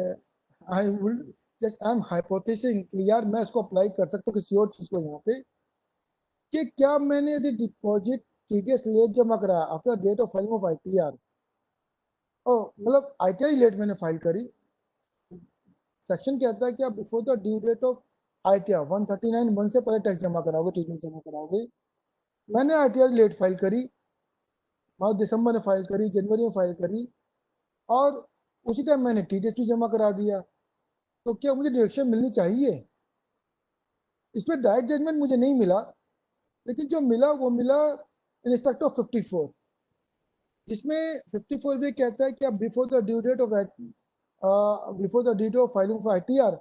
[SPEAKER 1] I will just I am hypothesising कि यार मैं इसको अप्लाई कर सकता हूँ किसी और चीज को यहाँ पे, कि क्या मैंने यदि डिपॉजिट टीडीएस लेट जमा कराया after date of filing of ITR, ओ मतलब ITR लेट मैंने फाइल करी, सेक्शन कहता है कि आप before the due date of ITR 139(1) से पहले टैक्स जमा कराओगे, टीडीएस जमा कराओगे। मैंने ITR लेट फाइल करी, मार्च दिसंबर में फाइल करी, जनवरी में फाइल करी, और उसी टाइम मैंने टीडीएस भी जमा करा दिया, तो क्या मुझे डिडक्शन मिलनी चाहिए? इसमें डायरेक्ट जजमेंट मुझे नहीं मिला, लेकिन जो मिला वो मिला इन रिस्पेक्ट ऑफ 54, जिसमें 54 भी कहता है कि आप before the due date of filing for ITR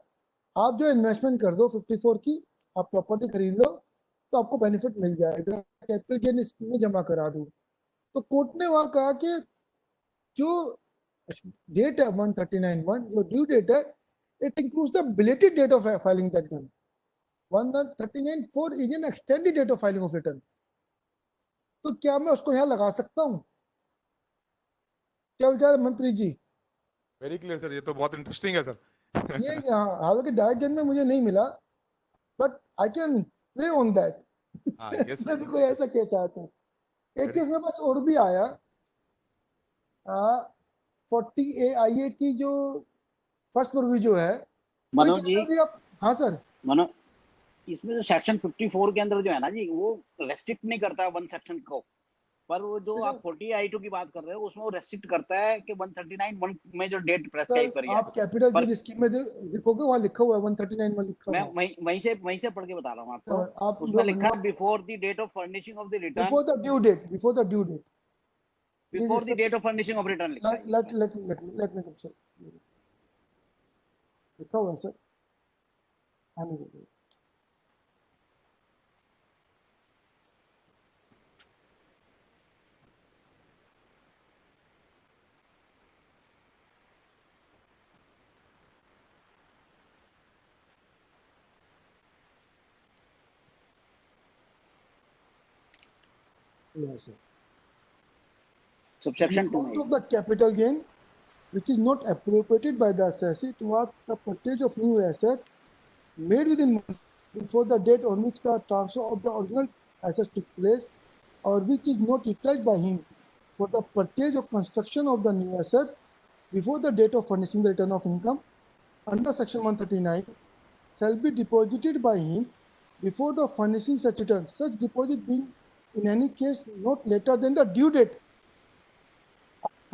[SPEAKER 1] आप जो इन्वेस्टमेंट कर दो 54 की, आप प्रॉपर्टी खरीद लो तो आपको बेनिफिट मिल जाएगा, कैपिटल गेन स्कीम में जमा करा दो। तो कोर्ट ने वहां कहा कि जो डेट है 139(1), जो ड्यू डेट है, it includes the belated date of filing that one. 139(4) is an extended date of filing of return. तो क्या मैं उसको यहाँ लगा सकता हूँ? क्या विचार है मनप्रीत जी?
[SPEAKER 2] वेरी क्लियर सर, ये तो बहुत इंटरेस्टिंग है सर।
[SPEAKER 1] ये यहाँ हालांकि डायरेक्ट जज में मुझे नहीं मिला, but I can play on that.
[SPEAKER 2] हाँ यस
[SPEAKER 1] इसमें भी कोई ऐसा केस आया था। एक
[SPEAKER 2] वेरी।
[SPEAKER 1] केस मेरे पास और भी आया, 40 AIA की जो फर्स्ट प्रोविजो है, वो
[SPEAKER 5] मनोज जी,
[SPEAKER 1] कहता है आप, हाँ सर,
[SPEAKER 5] मनो इसमें जो सेक्शन 54 के अंदर जो है ना जी, वो रेस्ट्रिक्ट नहीं करता वन सेक्शन को, पर वो जो आप 40I2 की बात कर रहे हो उसमें वो रेस्ट्रिक्ट करता है कि 139(1) में जो डेट
[SPEAKER 1] सर
[SPEAKER 5] प्रेस्क्राइब करी है।
[SPEAKER 1] आप कैपिटल
[SPEAKER 5] पर
[SPEAKER 1] गेन स्कीम में देखोगे वहां लिखा हुआ है 139 में लिखा
[SPEAKER 5] मैं
[SPEAKER 1] हुआ
[SPEAKER 5] वहीं से पढ़ के बता रहा हूँ आपको।
[SPEAKER 1] है। आप
[SPEAKER 5] उसमें लिखा है before the date of furnishing of the return,
[SPEAKER 1] before the due date, before the due date,
[SPEAKER 5] before the date of furnishing of return लिखा है जी उसमें।
[SPEAKER 1] लेट मी सर, लिखा हुआ है सर, आने दीजिए। Yes, sir.
[SPEAKER 5] Subsection 2
[SPEAKER 1] Amount
[SPEAKER 5] में
[SPEAKER 1] of the capital gain which is not appropriated by the assessee towards the purchase of new assets made within month before the date on which the transfer of the original assets took place, or which is not utilized by him for the purchase or construction of the new assets before the date of furnishing the return of income under section 139 shall be deposited by him before the furnishing such return, such deposit being in any case not later than the due date.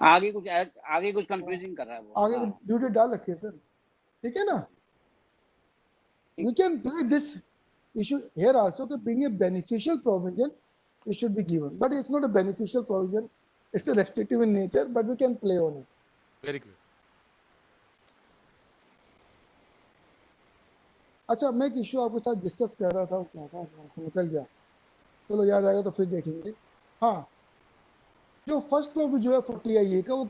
[SPEAKER 5] आगे कुछ confusing कर रहा है वो।
[SPEAKER 1] आगे due date डाल रखिए sir, ठीक है ना। We can play this issue here also, that being a beneficial provision, it should be given, but it's not a beneficial provision, it's a restrictive in nature, but we can play on it.
[SPEAKER 2] Very clear.
[SPEAKER 1] अच्छा, मैं एक issue आपके साथ discuss कर रहा था, क्या था से निकल गया, चलो याद आएगा तो फिर देखेंगे। हाँ, जो फर्स्ट प्रोविजन जो है 40IA का, वो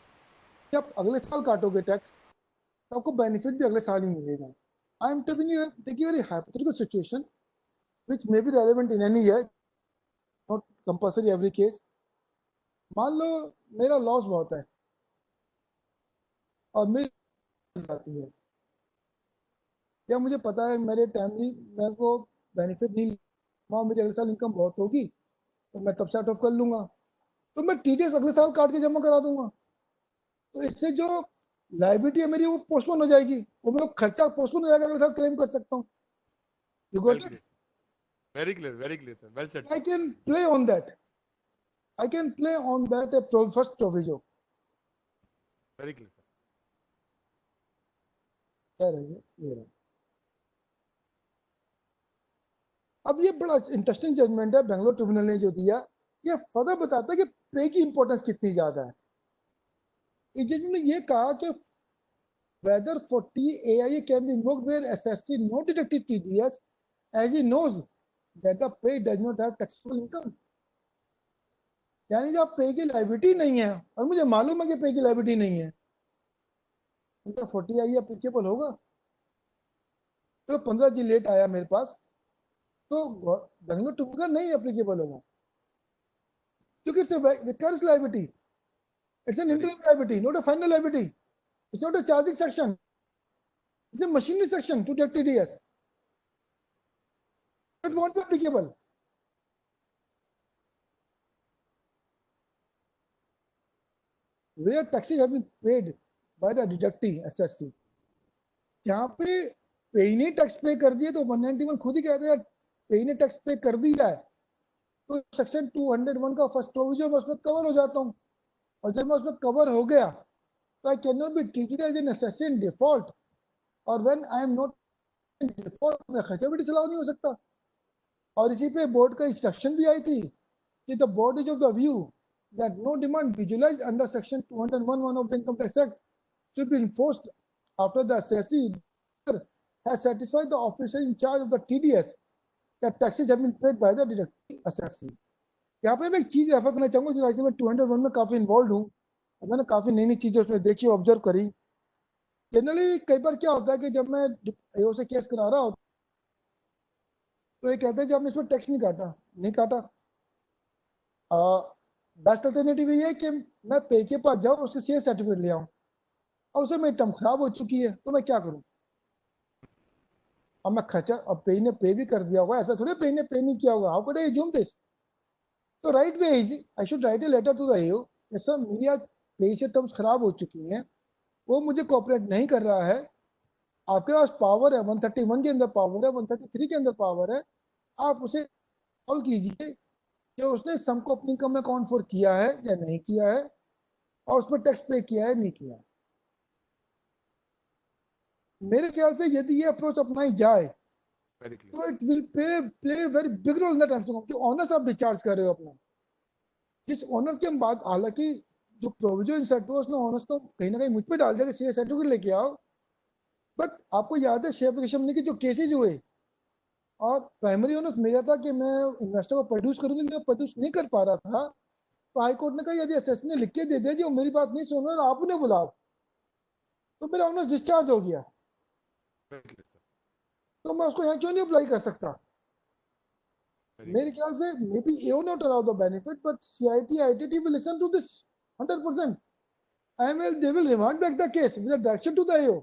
[SPEAKER 1] जब अगले साल काटोगे टैक्स तो आपको बेनिफिट भी अगले साल ही मिलेगा। I am taking a very hypothetical situation which may be relevant in any year, not compulsory every case. मान लो मेरा लॉस बहुत है और मेरी जाती है, या मुझे पता है मेरे टाइमली मेरे को बेनिफिट नहीं, वहाँ मेरी अगले साल इनकम बहुत होगी तो मैं तब सेट ऑफ कर लूंगा, तो मैं टीडीएस अगले साल काट के जमा करा दूंगा, तो इससे जो लायबिलिटी है मेरी वो पोस्टपोन हो जाएगी, वो मेरा खर्चा पोस्टपोन हो जाएगा, अगले साल क्लेम कर सकता हूँ। You got it?
[SPEAKER 2] Very clear, sir. Well said.
[SPEAKER 1] I can play on that. I can play on that a first proviso.
[SPEAKER 2] Very clear, sir.
[SPEAKER 1] क्या रहेगा ये रहा। अब ये बड़ा इंटरेस्टिंग जजमेंट है बेंगलोर ट्रिब्यूनल ने जो दिया, ये फर्दर बताता है कि पे की इंपॉर्टेंस कितनी ज्यादा है। इस जजमेंट ने ये कहा कि whether 40AIA can be invoked where assessee not deducted TDS as he knows that the pay does not have taxable income। यानी जब पे की लायबिलिटी नहीं है और मुझे मालूम है कि पे की लायबिलिटी नहीं है, उनका 40IA एप्लीकेबल होगा। तो 15 जी लेट आया मेरे पास, तो बेंगलोर ट्रिब्यूनल नहीं एप्लीकेबल होगा, क्योंकि it's a Vickers liability, it's an internal liability, not a final liability, it's not a charging section, it's a machinery section two get TDS. It won't be applicable. Where taxes have been paid by the deducting assessee, जहाँ पे पे ने tax पे कर दिए तो 191 खुद ही कहते हैं पे ने टैक्स पे कर दिया है, तो सेक्शन 201 का फर्स्ट प्रोविजन उसमें कवर हो जाता हूँ, और जब मैं उसमें कवर हो गया तो I can not be treated as an assessee in default, और when I am not in default मैं खर्चा भी डिसअलाउ नहीं हो सकता। और इसी पे बोर्ड का इंस्ट्रक्शन भी आई थी कि the board is of the view that no demand visualized under section 201 of the Income Tax Act should be enforced after the assessee has satisfied the officer in charge of the TDS that taxes have been paid by the deducting assessee। यहाँ पे मैं एक चीज refer करना चाहूंगा, जो आज मैं 201 में काफी इन्वॉल्व हूँ, मैंने काफी नई नई चीजें उसमें देखी, ऑब्जर्व करी। जनरली कई बार क्या होता है कि जब मैं AO से केस करा रहा हूँ तो ये कहते हैं कि आपने इसमें टैक्स नहीं काटा। बेस्ट अल्टरनेटिव ये है कि मैं पे के पास जाऊं, उसके सीए सर्टिफिकेट ले आऊं, और उसे मेरी टर्म खराब हो चुकी है तो मैं क्या करूं। अब मैं खर्चा, अब पे ने पे भी कर दिया होगा, ऐसा थोड़ी पे ने पे नहीं किया होगा, how could I assume this. तो right way is I should write a letter to the AO, sir मेरी आज पे से टर्म्स खराब हो चुकी हैं, वो मुझे कोऑपरेट नहीं कर रहा है, आपके पास पावर है, 131 के अंदर पावर है, 133 के अंदर पावर है, आप उसे कॉल कीजिए कि उसने सम को अपनी इनकम में अकाउंट फॉर किया है या नहीं किया है, और उस पर टैक्स पे किया है नहीं किया है। मेरे ख्याल से यदि ये अप्रोच अपनाई जाए तो it will play very big role in the terms of कि ऑनर्स आप डिस्चार्ज कर रहे हो अपना। जिस ऑनर्स की हम बात, हालांकि जो प्रोविजन सेट हुआ उसने ऑनर्स तो कहीं ना कहीं मुझ पे डाल दिया कि सीए सर्टिफिकेट लेके आओ, बट आपको याद है शेयर एप्लीकेशन के जो केसेज हुए, और प्राइमरी ऑनर्स मेरा था कि मैं इन्वेस्टर को प्रोड्यूस करूंगी, लेकिन प्रोड्यूस नहीं कर पा रहा था, तो हाईकोर्ट ने कहा यदि एसएस ने लिख के दे दिया जी वो मेरी बात नहीं सुन रहा आप उन्हें बुलाओ, तो मेरा ऑनर्स डिस्चार्ज हो गया, तो मैं उसको यहाँ क्यों नहीं अप्लाई कर सकता। मेरे ख्याल से may be AO not allow the benefit, but CIT, ITT will listen to this 100%. They will remand back the case with a direction to the AO.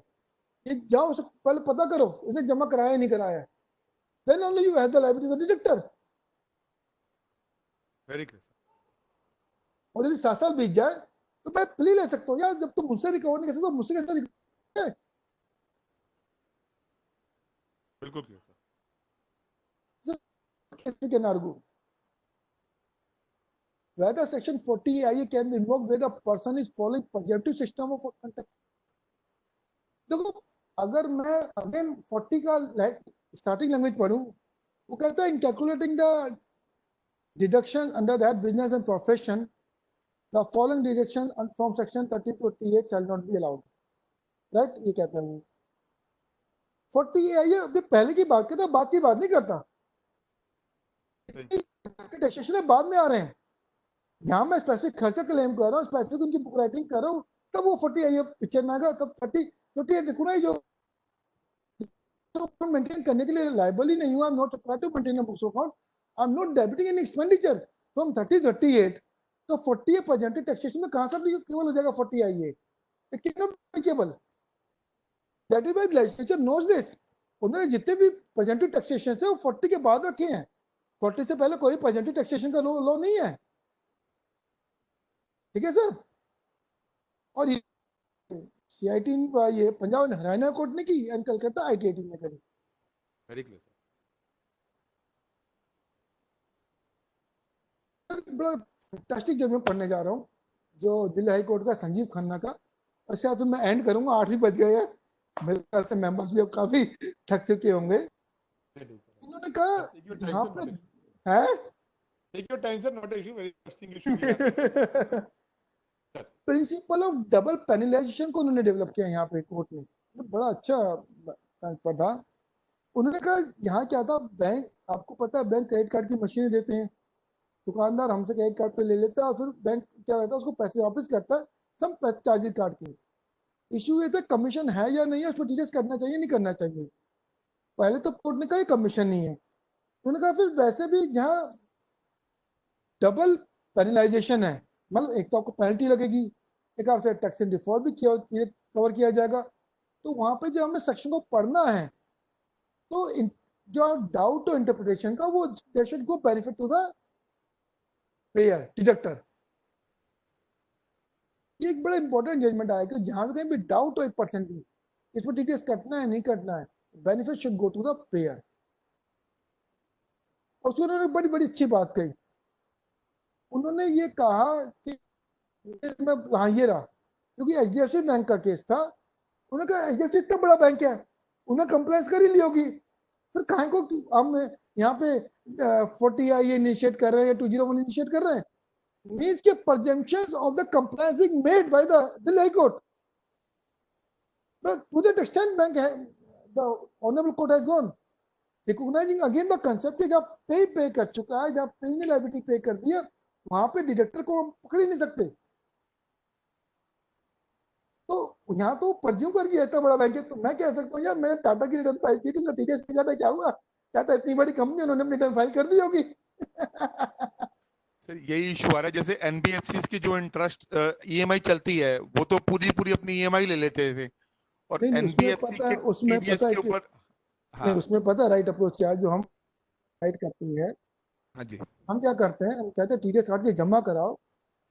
[SPEAKER 1] ये जाओ उसे पहले पता करो इसने जमा कराया नहीं कराया, then only you have the liability of the deductor.
[SPEAKER 2] Very clear.
[SPEAKER 1] और यदि 7 साल बीत जाए तो मैं प्ली ले सकता हूँ यार, जब तुम मुझसे रिकवर नहीं कर सकते तो मुझसे कैसे रिकवर?
[SPEAKER 2] बिल्कुल clear sir.
[SPEAKER 1] We can argue whether section 40A can be invoked where the person is following presumptive system of contact. देखो अगर मैं अगेन 40 का स्टार्टिंग लैंग्वेज पढ़ूं, वो कहता है इन calculating the deduction under that business and profession the following deduction from section 30 to 38 shall not be allowed. Right, ये कहता है 40A ये पहले की बात करता है, बात की बात नहीं करता। टैक्सेशन बाद में आ रहे हैं, जहां मैं स्पेसिफिक खर्चा क्लेम कर रहा हूँ, स्पेसिफिक उनकी बुक राइटिंग कर रहा हूँ, तब वो 40 पिक्चर में आएगा। तब 38 रिकॉग्नाइज हो तो मेंटेन करने के लिए लायबल ही नहीं हुआ। I am not required to maintain a books of account, I am not debiting any expenditure from 30 to 38। तो 40 प्रेजेंटेड टैक्सेशन में कहां से केवल हो जाएगा 40 इट कैन नॉट बी केवल। That is why legislature knows this. उन्होंने जितने भी प्रेजेंटेड टैक्सेशन है वो 40 के बाद रखे हैं, 40 से पहले कोई प्रेजेंटेड टैक्सेशन का लॉ नहीं है। ठीक है सर। और CIT ये पंजाब हरियाणा कोर्ट ने की एंड कलकत्ता ITAT ने करी।
[SPEAKER 2] Very clear
[SPEAKER 1] sir. बड़ा फैंटास्टिक जब मैं पढ़ने जा रहा हूँ जो दिल्ली हाई कोर्ट का संजीव खन्ना का, और शायद मैं एंड करूंगा, 8 ही बज गए हैं, मेरे ख्याल से मेंबर्स भी अब काफी थक चुके होंगे। उन्होंने कहा यहाँ पे है
[SPEAKER 2] take your time sir, not issue, very interesting issue.
[SPEAKER 1] Principle of double penalisation को उन्होंने डेवलप किया यहाँ पे कोर्ट में, बड़ा अच्छा पढ़ा। उन्होंने कहा यहाँ क्या था, बैंक आपको पता है बैंक क्रेडिट कार्ड की मशीनें देते हैं, दुकानदार हमसे क्रेडिट कार्ड पे ले लेता है और फिर बैंक क्या करता है उसको पैसे वापस करता है सब चार्जेस काट के। इशू ये था कमीशन है या नहीं है, उस पर डिटेल्स करना चाहिए नहीं करना चाहिए। पहले तो कोर्ट ने कहा कमीशन नहीं है, उन्होंने कहा फिर वैसे भी जहाँ डबल पेनलाइजेशन है, मतलब एक तो आपको पेनल्टी लगेगी, एक आपसे टैक्स एंड डिफॉल्ट भी कवर किया जाएगा, तो वहां पे जो हमें सेक्शन को पढ़ना है तो जो डाउट और इंटरप्रिटेशन का वो they should go benefit to the payer deductor. ये एक बड़ा इंपॉर्टेंट जजमेंट आया कि जहां भी कहीं भी डाउट हो 1% भी इस पर डिटेल्स कटना है नहीं कटना है, benefit should go to the payer. और उसको उन्होंने बड़ी बड़ी अच्छी बात कही, उन्होंने ये कहा कि मैं हाँ ये रहा, क्योंकि HDFC बैंक का केस था, उन्होंने कहा HDFC इतना बड़ा बैंक है, उन्हें कंप्लेंस कर ही ली होगी, फिर कहीं को हम यहाँ पे 40 इनिशिएट कर रहे हैं या 201 इनिशिएट कर रहे हैं, मींस के presumptions of the compliance being made by the Delhi High Court, but to that extent bank the honorable court has gone recognizing again the concept कि जब पे कर चुका है, जब पे ने लायबिलिटी पे कर दिया, वहां पे डिडक्टर को हम पकड़ ही नहीं सकते। तो यहाँ तो परज्यूम कर गया इतना बड़ा बैंक है, तो मैं कह सकता हूँ यार मैंने टाटा की रिटर्न फाइल की थी, उसका TDS नहीं जाता, क्या हुआ? टाटा इतनी बड़ी कंपनी, उन्होंने अपनी रिटर्न फाइल कर दी होगी।
[SPEAKER 2] सर यही इशू आ रहा है, जैसे NBFCs की जो इंटरेस्ट EMI चलती है वो तो पूरी अपनी EMI ले लेते थे, और NBFC के TDS के ऊपर
[SPEAKER 1] नहीं, उसमें पता है राइट अप्रोच क्या है जो हम राइट करते हैं।
[SPEAKER 2] हाँ जी,
[SPEAKER 1] हम क्या करते हैं, हम कहते हैं TDS काट के जमा कराओ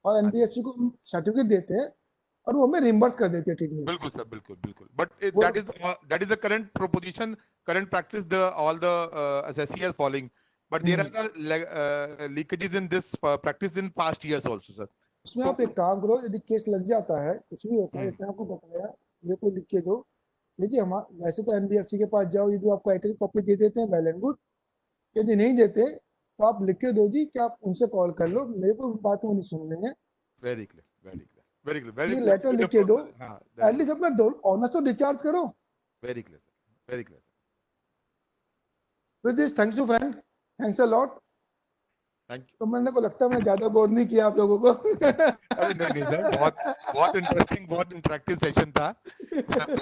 [SPEAKER 1] और NBFC को सर्टिफिकेट देते हैं और वो हमें रिम्बर्स कर देते हैं TDS।
[SPEAKER 2] बिल्कुल सर, बिल्कुल but that is the current proposition, current practice, all the assessee are following, but there are the leakages in this practice in past years also sir।
[SPEAKER 1] उसमें आप एक काम करो, यदि केस लग जाता है कुछ भी होता है, इसमें आपको बताया ये कोई लिख के दो, देखिए हम वैसे तो NBFC के पास जाओ, यदि आपको आईटी कॉपी दे देते हैं वेल एंड गुड, यदि नहीं देते तो आप लिख के दो जी कि आप उनसे कॉल कर लो, मेरे को बात वो नहीं सुन रहे हैं।
[SPEAKER 2] वेरी क्लियर
[SPEAKER 1] ये लेटर लिख के दो, एटलीस्ट अपना ऑनर्स तो डिस्चार्ज करो।
[SPEAKER 2] Very clear
[SPEAKER 1] with this thanks you friend, thanks a lot.
[SPEAKER 2] Thank you.
[SPEAKER 1] तो मैंने को लगता है मैंने ज्यादा बोर नहीं किया आप लोगों को।
[SPEAKER 2] अरे नहीं सर, बहुत इंटरेस्टिंग, बहुत इंटरेक्टिव सेशन था sir.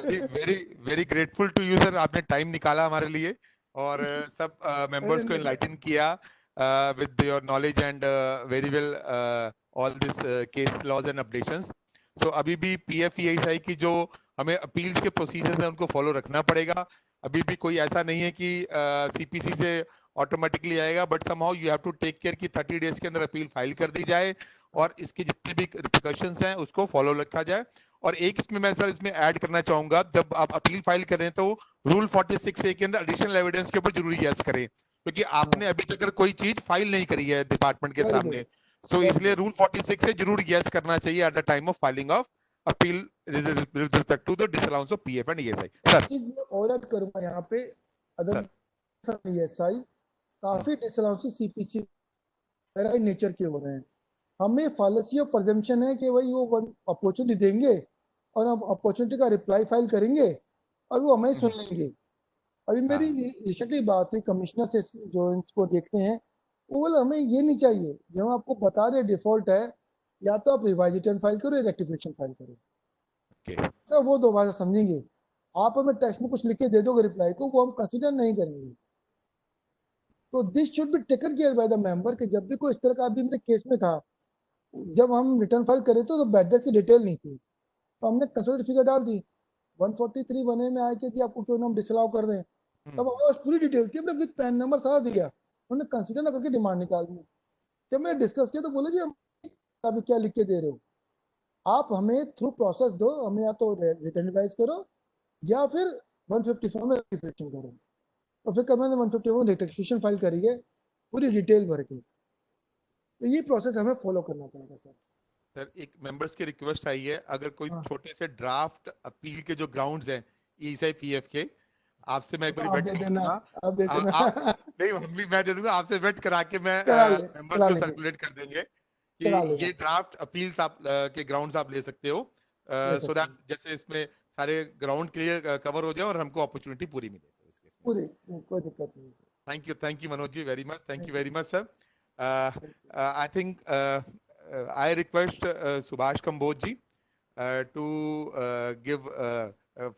[SPEAKER 2] Very grateful to you sir, आपने टाइम निकाला हमारे लिए और सब मेंबर्स को एनलाइटन किया। with your knowledge and very well all this case laws and updations. So अभी भी PFESI की जो हमें अपील्स के प्रोसीजर है उनको फॉलो रखना पड़ेगा. अभी भी कोई ऐसा नहीं है कि CPC से ऑटोमेटिकली आएगा, but somehow you have to take care कि 30 डेज के अंदर अपील फाइल कर दी जाए और इसके जितने भी रिपरकशंस हैं उसको फॉलो रखा जाए. और एक इसमें मैं सर इसमें ऐड करना चाहूंगा, जब आप अपील फाइल करें तो रूल 46A के अंदर एडिशनल एविडेंस के ऊपर जरूर यस करें, क्योंकि आपने अभी तक कोई चीज फाइल नहीं करी है डिपार्टमेंट के सामने. सो इसलिए रूल 46 से जरूर यस करना चाहिए at the time of filing of appeal with respect to the disallowance of PF and ESI. Sir
[SPEAKER 1] और ऐड करूंगा यहाँ पे अदर ESI काफी डिसअलाउंस CPC नेचर के हो रहे हैं. हमें फॉलिसी और प्रेजम्पशन है कि भाई वो अपॉर्चुनिटी देंगे और हम अपॉर्चुनिटी का रिप्लाई फाइल करेंगे और वो हमें सुन लेंगे. अभी मेरी रिसेंटली बात हुई कमिश्नर से जो इनको देखते हैं, वो बोले हमें ये नहीं चाहिए, जब आपको बता रहे डिफॉल्ट है या तो आप रिवाइज रिटर्न फाइल करो या रेक्टिफिकेशन फाइल करो. तो वो दो भाषा समझेंगे. आप हमें टेक्स्ट में कुछ लिख के दे दोगे रिप्लाई को, वो हम कंसिडर नहीं करेंगे. तो this should be taken care by the member कि जब भी कोई इस तरह का, अभी मेरे केस में था जब हम रिटर्न फाइल करे तो बैड डेट्स की डिटेल नहीं थी, तो हमने कंसोलिडेटेड फिगर डाल दी. 143 बने में आए कि आपको क्यों हम डिसअलाउ कर दें, तब हमारे पास पूरी डिटेल थी, हमने विद पैन नंबर सारा दिया, उन्होंने कंसीडर ना करके डिमांड निकाल दी. जब मैंने डिस्कस किया तो बोले जी हम अभी क्या लिख के दे रहे हो, आप हमें थ्रू प्रोसेस दो, हमें या तो रिटर्न रिवाइज करो या फिर 154 में रेक्टिफिकेशन करो. तो फिर कल मैंने 154 में रेक्टिफिकेशन फाइल करी है पूरी डिटेल भर के. तो ये प्रोसेस हमें फॉलो करना पड़ेगा सर.
[SPEAKER 2] सर एक मेंबर्स की रिक्वेस्ट आई है, अगर कोई छोटे से ड्राफ्ट अपील के जो ग्राउंड्स हैं ESI PF के, आपसे मैं एक बार वेट करूंगा. नहीं हम भी मैं दे दूंगा, आपसे वेट करा के मैं मेंबर्स को सर्कुलेट कर देंगे कि ये ड्राफ्ट अपील्स आप के ग्राउंड्स आप ले सकते हो, सो दैट जैसे इसमें सारे ग्राउंड क्लियर कवर हो जाए और हमको अपॉर्चुनिटी पूरी मिले.
[SPEAKER 1] पूरी कोई दिक्कत नहीं.
[SPEAKER 2] Thank you Manoj ji very much. Thank you very much sir. I think I request Subhash Kamboj ji to give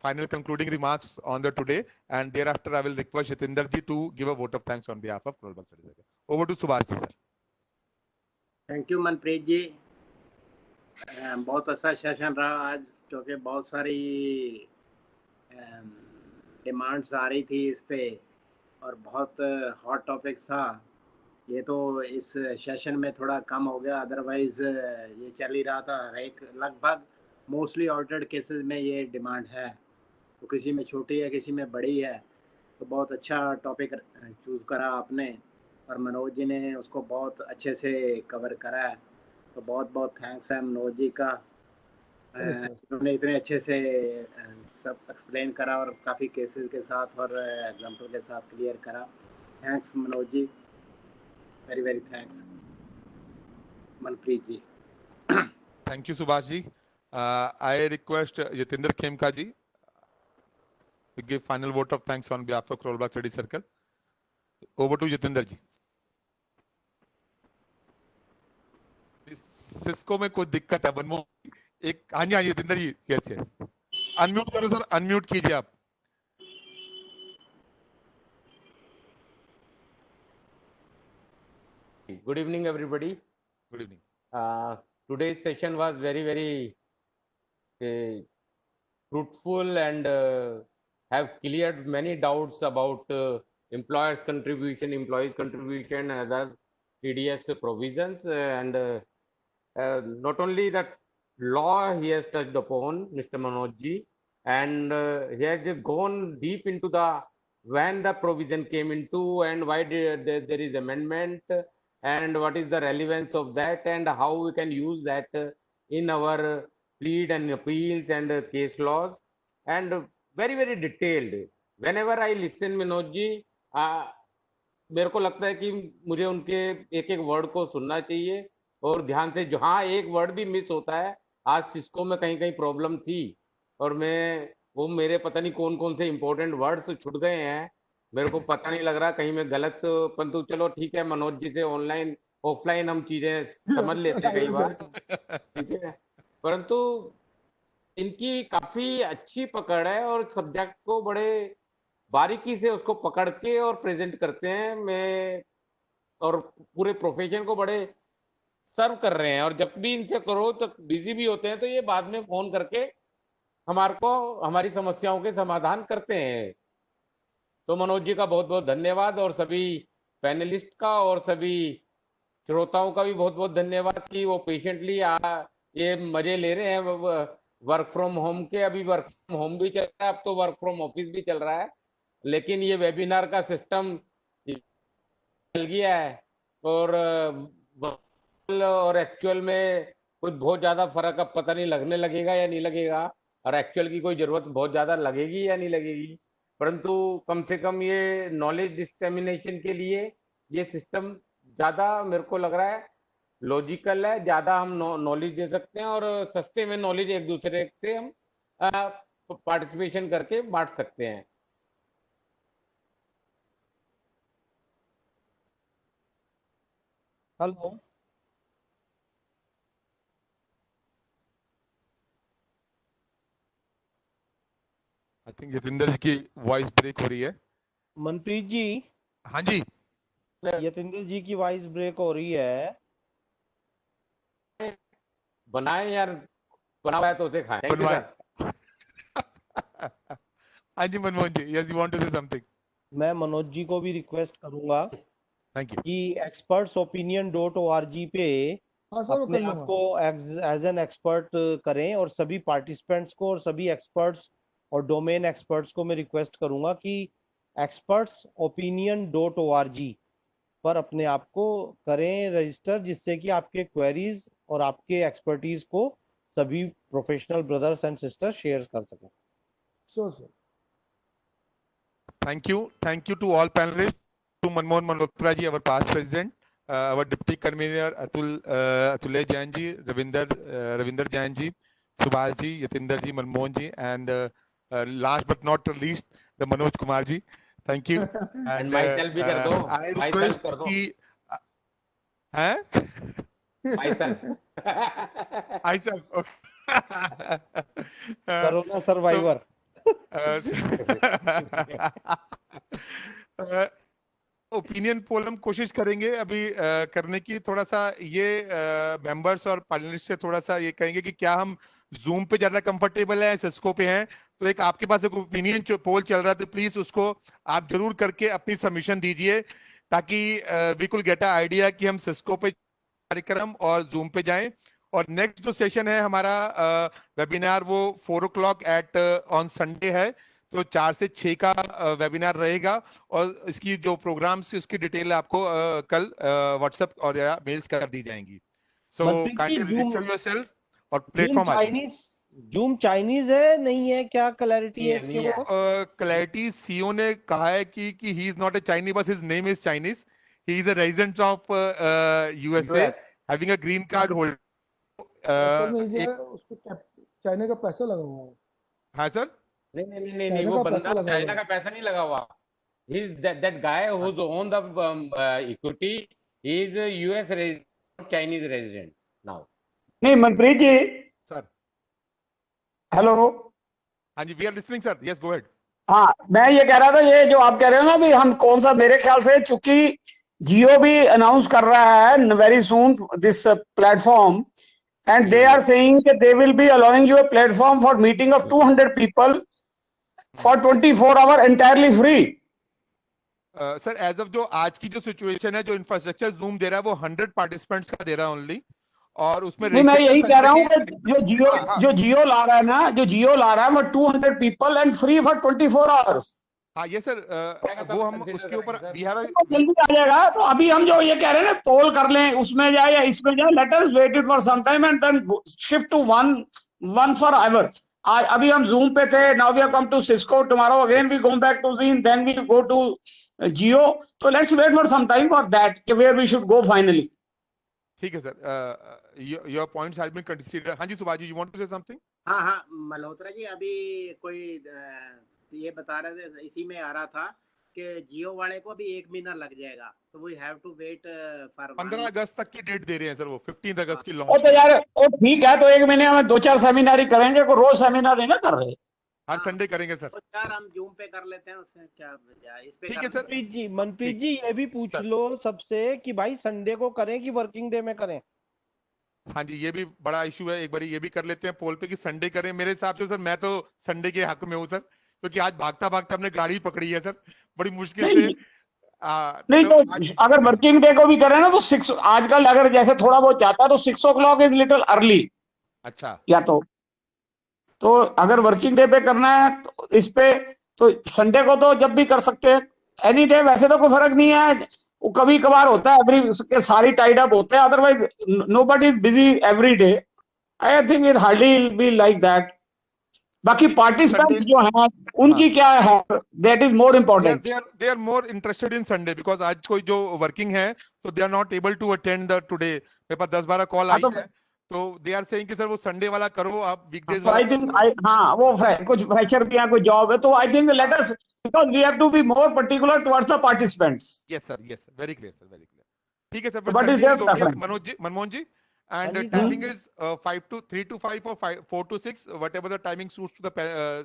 [SPEAKER 2] final concluding remarks on the today, and thereafter I will request Jatinder ji to give a vote of thanks on behalf of Global Studies. Over to Subhash ji sir.
[SPEAKER 6] Thank you Manpreet ji. बहुत अच्छा session रहा आज, क्योंकि बहुत सारी demands आ रही थी इस पे और बहुत हॉट टॉपिक्स था. ये तो इस सेशन में थोड़ा कम हो गया, अदरवाइज ये चल ही रहा था. एक लगभग मोस्टली ऑर्डर्ड केसेस में ये डिमांड है, तो किसी में छोटी है किसी में बड़ी है. तो बहुत अच्छा टॉपिक चूज़ करा आपने और मनोज जी ने उसको बहुत अच्छे से कवर करा है. तो बहुत बहुत थैंक्स है मनोज जी का, उन्होंने इतने अच्छे से सब एक्सप्लेन करा और काफ़ी केसेस के साथ और एग्जाम्पल के साथ क्लियर करा. Thanks Manoj ji, very very thanks. Manpreet ji.
[SPEAKER 2] Thank you Subhash ji. I request Jatinder Khemka ji to give final vote of thanks on behalf of Rollback Study Circle. Over to Jatinder ji. Cisco में कोई दिक्कत है बनमो एक. हाँ जी Jatinder जी. Yes yes unmute करो sir, unmute कीजिए आप.
[SPEAKER 4] Good evening, everybody.
[SPEAKER 2] Good evening.
[SPEAKER 4] Today's session was very fruitful and have cleared many doubts about employers' contribution, employees' contribution, and other TDS provisions. And not only that law he has touched upon, Mr. Manoj ji, and he has gone deep into the when the provision came into and why there is amendment, and what is the relevance of that and how we can use that in our plead and appeals and case laws, and very detailed. Whenever I listen Manoj ji, मेरे को लगता है कि मुझे उनके एक एक word को सुनना चाहिए और ध्यान से. जहाँ एक वर्ड भी मिस होता है, आज सिस्को में कहीं कहीं प्रॉब्लम थी और मैं वो मेरे पता नहीं कौन कौन से इंपॉर्टेंट वर्ड्स छूट गए हैं, मेरे को पता नहीं लग रहा कहीं मैं गलत. परंतु चलो ठीक है, मनोज जी से ऑनलाइन ऑफलाइन हम चीजें समझ लेते हैं कई बार, ठीक है. परंतु इनकी काफी अच्छी पकड़ है और सब्जेक्ट को बड़े बारीकी से उसको पकड़ के और प्रेजेंट करते हैं. मैं और पूरे प्रोफेशन को बड़े सर्व कर रहे हैं, और जब भी इनसे करो तो बिजी भी होते हैं, तो ये बाद में फोन करके हमारे को हमारी समस्याओं के समाधान करते हैं। तो मनोज जी का बहुत बहुत धन्यवाद, और सभी पैनलिस्ट का और सभी श्रोताओं का भी बहुत बहुत धन्यवाद कि वो पेशेंटली ये मजे ले रहे हैं वर्क फ्रॉम होम के। अभी वर्क फ्रॉम होम भी चल रहा है, अब तो वर्क फ्रॉम ऑफिस भी चल रहा है, लेकिन ये वेबिनार का सिस्टम चल गया है, और एक्चुअल में कुछ बहुत ज्यादा फर्क अब पता नहीं लगने लगेगा या नहीं लगेगा, और एक्चुअल की कोई जरूरत बहुत ज्यादा लगेगी या नहीं लगेगी, परंतु कम से कम ये नॉलेज डिसेमिनेशन के लिए ये सिस्टम ज्यादा मेरे को लग रहा है लॉजिकल है। ज्यादा हम नॉलेज दे सकते हैं, और सस्ते में नॉलेज एक दूसरे से हम पार्टिसिपेशन करके बांट सकते हैं।
[SPEAKER 3] हेलो,
[SPEAKER 2] आई थिंक यतिंदर जी की वॉइस ब्रेक हो रही है।
[SPEAKER 3] मनप्रीत जी,
[SPEAKER 2] हाँ जी,
[SPEAKER 3] यतिंदर जी की वॉइस ब्रेक हो रही है।
[SPEAKER 4] बनाए यार, बना हुआ है तो उसे खाएं। Thank you,
[SPEAKER 2] बनवाए।
[SPEAKER 4] sir.
[SPEAKER 2] हाँ जी Manmohan ji, yes you want to say something?
[SPEAKER 3] मैं मनोज जी को भी रिक्वेस्ट करूंगा
[SPEAKER 2] थैंक यू।
[SPEAKER 3] कि expertsopinion.org पे
[SPEAKER 1] हाँ सर, वो
[SPEAKER 3] अपने
[SPEAKER 1] कर
[SPEAKER 3] आप
[SPEAKER 1] लूंगा।
[SPEAKER 3] को एज एन एक्सपर्ट करें, और सभी पार्टिसिपेंट्स को और सभी एक्सपर्ट्स और डोमेन एक्सपर्ट्स को मैं रिक्वेस्ट करूंगा कि expertsopinion.org पर अपने आप को करें रजिस्टर, जिससे कि आपके क्वेरीज और आपके एक्सपर्टीज को सभी professional brothers and sisters share कर सकें।
[SPEAKER 1] Sure sir.
[SPEAKER 2] Thank you to all panelists, to Manmohan Malhotra ji, our past president, our deputy convener Atulay Jain ji, Ravinder Jain ji, Subhash ji, Yatinder ji, Manmohan ji, and last but not least, the Manoj Kumar ji. Thank you.
[SPEAKER 4] And myself भी कर दो,
[SPEAKER 2] I
[SPEAKER 4] myself
[SPEAKER 2] request
[SPEAKER 4] कर दो।
[SPEAKER 2] कि हैं?
[SPEAKER 4] Myself.
[SPEAKER 2] Myself, okay.
[SPEAKER 3] Corona survivor.
[SPEAKER 2] Opinion poll हम कोशिश करेंगे अभी करने की। थोड़ा सा ये मेंबर्स और पैनलिस्ट से थोड़ा सा ये कहेंगे कि क्या हम जूम पे ज्यादा कंफर्टेबल है, सिस्को पे हैं। तो एक आपके पास एक ओपिनियन पोल चल रहा है, तो प्लीज उसको आप जरूर करके अपनी सबमिशन दीजिए, ताकि वी कुल गेट अ आइडिया कि हम सिस्को पे कार्यक्रम और जूम पे जाएं। और नेक्स्ट जो सेशन है हमारा वेबिनार, वो 4 o'clock एट ऑन संडे है, तो 4 से 6 का वेबिनार रहेगा। और इसकी जो प्रोग्राम से उसकी डिटेल आपको कल व्हाट्सएप और या मेल्स कर दी जाएंगी। सो काइंडली रजिस्टर योरसेल्फ और प्लेटफॉर्म
[SPEAKER 3] जूम चाइनीज है नहीं है, क्या क्लैरिटी है इसके ऊपर?
[SPEAKER 2] क्लैरिटी सीईओ ने कहा है कि he is not a Chinese, बस his name is Chinese, he is a resident of USA having a green card holder.
[SPEAKER 1] उसको चाइना का पैसा लगा हुआ है।
[SPEAKER 2] हाँ सर,
[SPEAKER 4] नहीं, वो बंदा चाइना का पैसा नहीं लगा हुआ। He is that guy who's owned the equity. He is a US resident, Chinese resident now.
[SPEAKER 7] नहीं मनप्रीत जी,
[SPEAKER 2] सर।
[SPEAKER 7] हेलो।
[SPEAKER 2] हाँ जी, we are listening sir, yes go ahead.
[SPEAKER 7] हाँ, मैं ये कह रहा था, ये जो आप कह रहे हो ना भी हम कौन सा, मेरे ख्याल से चूंकि जियो भी अनाउंस कर रहा है very soon this platform, and they are saying that they will be allowing you a platform for meeting of 200 people for 24 hour entirely free.
[SPEAKER 2] Sir as of जो आज की जो सिचुएशन है, जो इंफ्रास्ट्रक्चर जूम दे रहा है वो 100 पार्टिसिपेंट्स का दे रहा है ओनली, और उसमें
[SPEAKER 7] नहीं, मैं यही कह रहा हूँ कि जो जियो ला रहा है ना, जो जियो ला रहा है वो 200 people and free for 24 hours.
[SPEAKER 2] हाँ ये सर, वो हम उसके ऊपर
[SPEAKER 7] जल्दी आ जाएगा। तो अभी हम जो ये कह रहे हैं ना, पोल कर लें, उसमें जाए या इसमें जाए, let us wait it for some time and then shift to one forever. अभी हम जूम पे थे, now we have come to Cisco, tomorrow again we go back to Zeen, then we go to Jio. तो let's wait for some time for that कि where we should go finally.
[SPEAKER 2] ठीक है sir, your points have been considered. हाँ जी Subhash ji, you want to say something?
[SPEAKER 6] हाँ मल्होत्रा जी, अभी कोई ये बता रहे थे, इसी में आ रहा था कि जियो वाले को अभी 1 महीना लग जाएगा, तो we have to wait for
[SPEAKER 2] 15 अगस्त तक की डेट दे रहे हैं सर वो, 15 अगस्त की
[SPEAKER 7] ओ
[SPEAKER 2] लॉन्च।
[SPEAKER 7] तो यार, ओ ठीक है, तो 1 महीने में 2-4 सेमिनार ही करेंगे, को रोज सेमिनार नहीं ना कर रहे।
[SPEAKER 2] हर संडे करेंगे सर।
[SPEAKER 6] तो यार हम जूम पे कर लेते हैं, उससे क्या इस पे
[SPEAKER 2] ठीक है
[SPEAKER 6] कर
[SPEAKER 2] सर।
[SPEAKER 3] मनप्रीत जी ये भी पूछ
[SPEAKER 2] सर।
[SPEAKER 3] लो सबसे कि भाई संडे को करें कि वर्किंग डे में करें।
[SPEAKER 2] हाँ जी, ये भी बड़ा इशू है, एक बार ये भी कर लेते हैं पोल पे कि संडे करें। मेरे हिसाब से सर मैं तो संडे के हक में हूँ सर, क्योंकि आज भागता भागता हमने गाड़ी पकड़ी है सर, बड़ी मुश्किल से।
[SPEAKER 7] नहीं नहीं, तो अगर वर्किंग डे को भी करें ना तो 6 आजकल अगर जैसे थोड़ा बहुत जाता है तो 6 o'clock इज लिटिल अर्ली।
[SPEAKER 2] अच्छा,
[SPEAKER 7] या तो अगर वर्किंग डे पे करना है तो इस पे तो संडे को तो जब भी कर सकते हैं, एनी डे, वैसे तो कोई फर्क नहीं है, वो कभी कभार होता है, एवरी सारी टाइड अप होते हैं, otherwise nobody is busy every day. I think it hardly be like that. बाकी पार्टिसिपेंट जो हैं उनकी क्या है, that is more important.
[SPEAKER 2] they are more interested in Sunday because आज कोई जो वर्किंग है तो they are not able to attend the today। मेरे पास 10-12 कॉल आई है, तो they are saying कि सर वो संडे वाला करो, आप वीकडेज वाला
[SPEAKER 7] आई थिंक हाँ वो कुछ फ्रेशर भी है, कोई जॉब है, तो I think let us, because we have to be more particular towards the participants.
[SPEAKER 2] Yes sir, very clear sir, very clear. ठीक है सर, फिर
[SPEAKER 7] What is
[SPEAKER 2] Sunday
[SPEAKER 7] their
[SPEAKER 2] is okay
[SPEAKER 7] preference?
[SPEAKER 2] Manoj ji, Manmohan ji.
[SPEAKER 3] हाँ
[SPEAKER 2] And
[SPEAKER 3] ji,
[SPEAKER 2] timing is 3 to 5 or 4 to 6, whatever the timing suits to the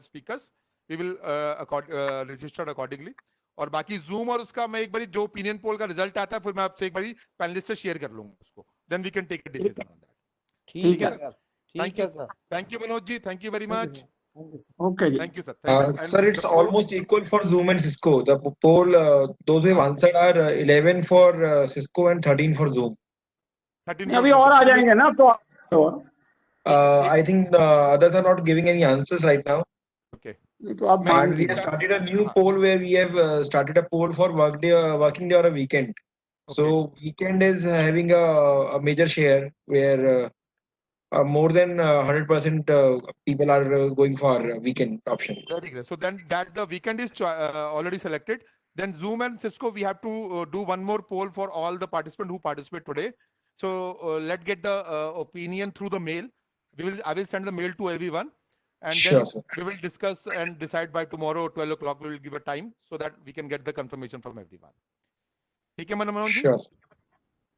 [SPEAKER 2] speakers, we will register accordingly। और बाकी zoom और उसका मैं एक बारी जो ओपिनियन पोल का रिजल्ट आता है फिर मैं आपसे एक बारी पैनलिस्ट से शेयर कर लूंगा उसको, then we can take a decision on that.
[SPEAKER 3] ठीक है सर,
[SPEAKER 2] थैंक
[SPEAKER 3] ठीक
[SPEAKER 2] यू,
[SPEAKER 3] है sir.
[SPEAKER 2] Thank you Manoj ji, thank you very much.
[SPEAKER 7] Okay जी,
[SPEAKER 2] thank you sir, thank you.
[SPEAKER 8] Sir, it's almost equal for Zoom and Cisco. The poll, those who have answered are 11 for Cisco and 13 for Zoom.
[SPEAKER 2] 13
[SPEAKER 7] अभी और आ जाएंगे ना तो
[SPEAKER 8] I think the others are not giving any answers right now.
[SPEAKER 2] Okay.
[SPEAKER 7] तो आप
[SPEAKER 8] And we have started a new poll where we have started a poll for working day or a weekend. So weekend is having a major share where more than 100% people are going for weekend option.
[SPEAKER 2] Very good. So then that the weekend is already selected. Then Zoom and Cisco, we have to do one more poll for all the participants who participate today. So let's get the opinion through the mail. I will send the mail to everyone, and
[SPEAKER 8] Sure,
[SPEAKER 2] then
[SPEAKER 8] sir.
[SPEAKER 2] we will discuss and decide by tomorrow 12 o'clock. We will give a time so that we can get the confirmation from everyone. ठीक है मनमोहन जी?
[SPEAKER 8] Sure, sir.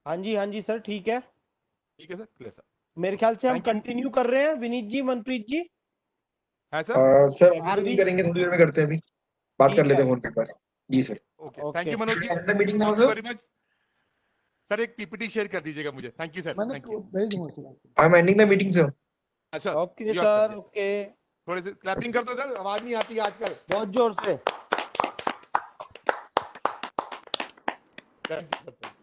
[SPEAKER 3] हाँ जी sir, ठीक है।
[SPEAKER 2] ठीक है sir, clear sir.
[SPEAKER 3] मेरे ख्याल से हम
[SPEAKER 2] Thank you.
[SPEAKER 3] कंटिन्यू कर रहे हैं विनीत जी, मनप्रीत जी।
[SPEAKER 2] है सर?
[SPEAKER 8] सर अभी नहीं करेंगे, थोड़ी देर में करते हैं, अभी बात कर लेते हैं फोन पे एक बार। जी sir.
[SPEAKER 2] Okay. Thank you Manoj ji.
[SPEAKER 8] Should I end the meeting now,
[SPEAKER 2] Thank you
[SPEAKER 8] sir?
[SPEAKER 2] very much. Sir एक पीपीटी शेयर कर दीजिएगा मुझे। थैंक यू सर,
[SPEAKER 1] मैंने
[SPEAKER 2] थैंक यू।
[SPEAKER 1] भेज दूंगा sir.
[SPEAKER 8] I'm ending the meeting, sir.
[SPEAKER 2] अच्छा,
[SPEAKER 3] okay
[SPEAKER 2] yes,
[SPEAKER 3] sir,
[SPEAKER 2] yes.
[SPEAKER 3] Okay,
[SPEAKER 2] थोड़े से क्लैपिंग कर दो सर, आवाज नहीं आती आजकल।
[SPEAKER 3] बहुत जोर से।
[SPEAKER 2] Thank you sir.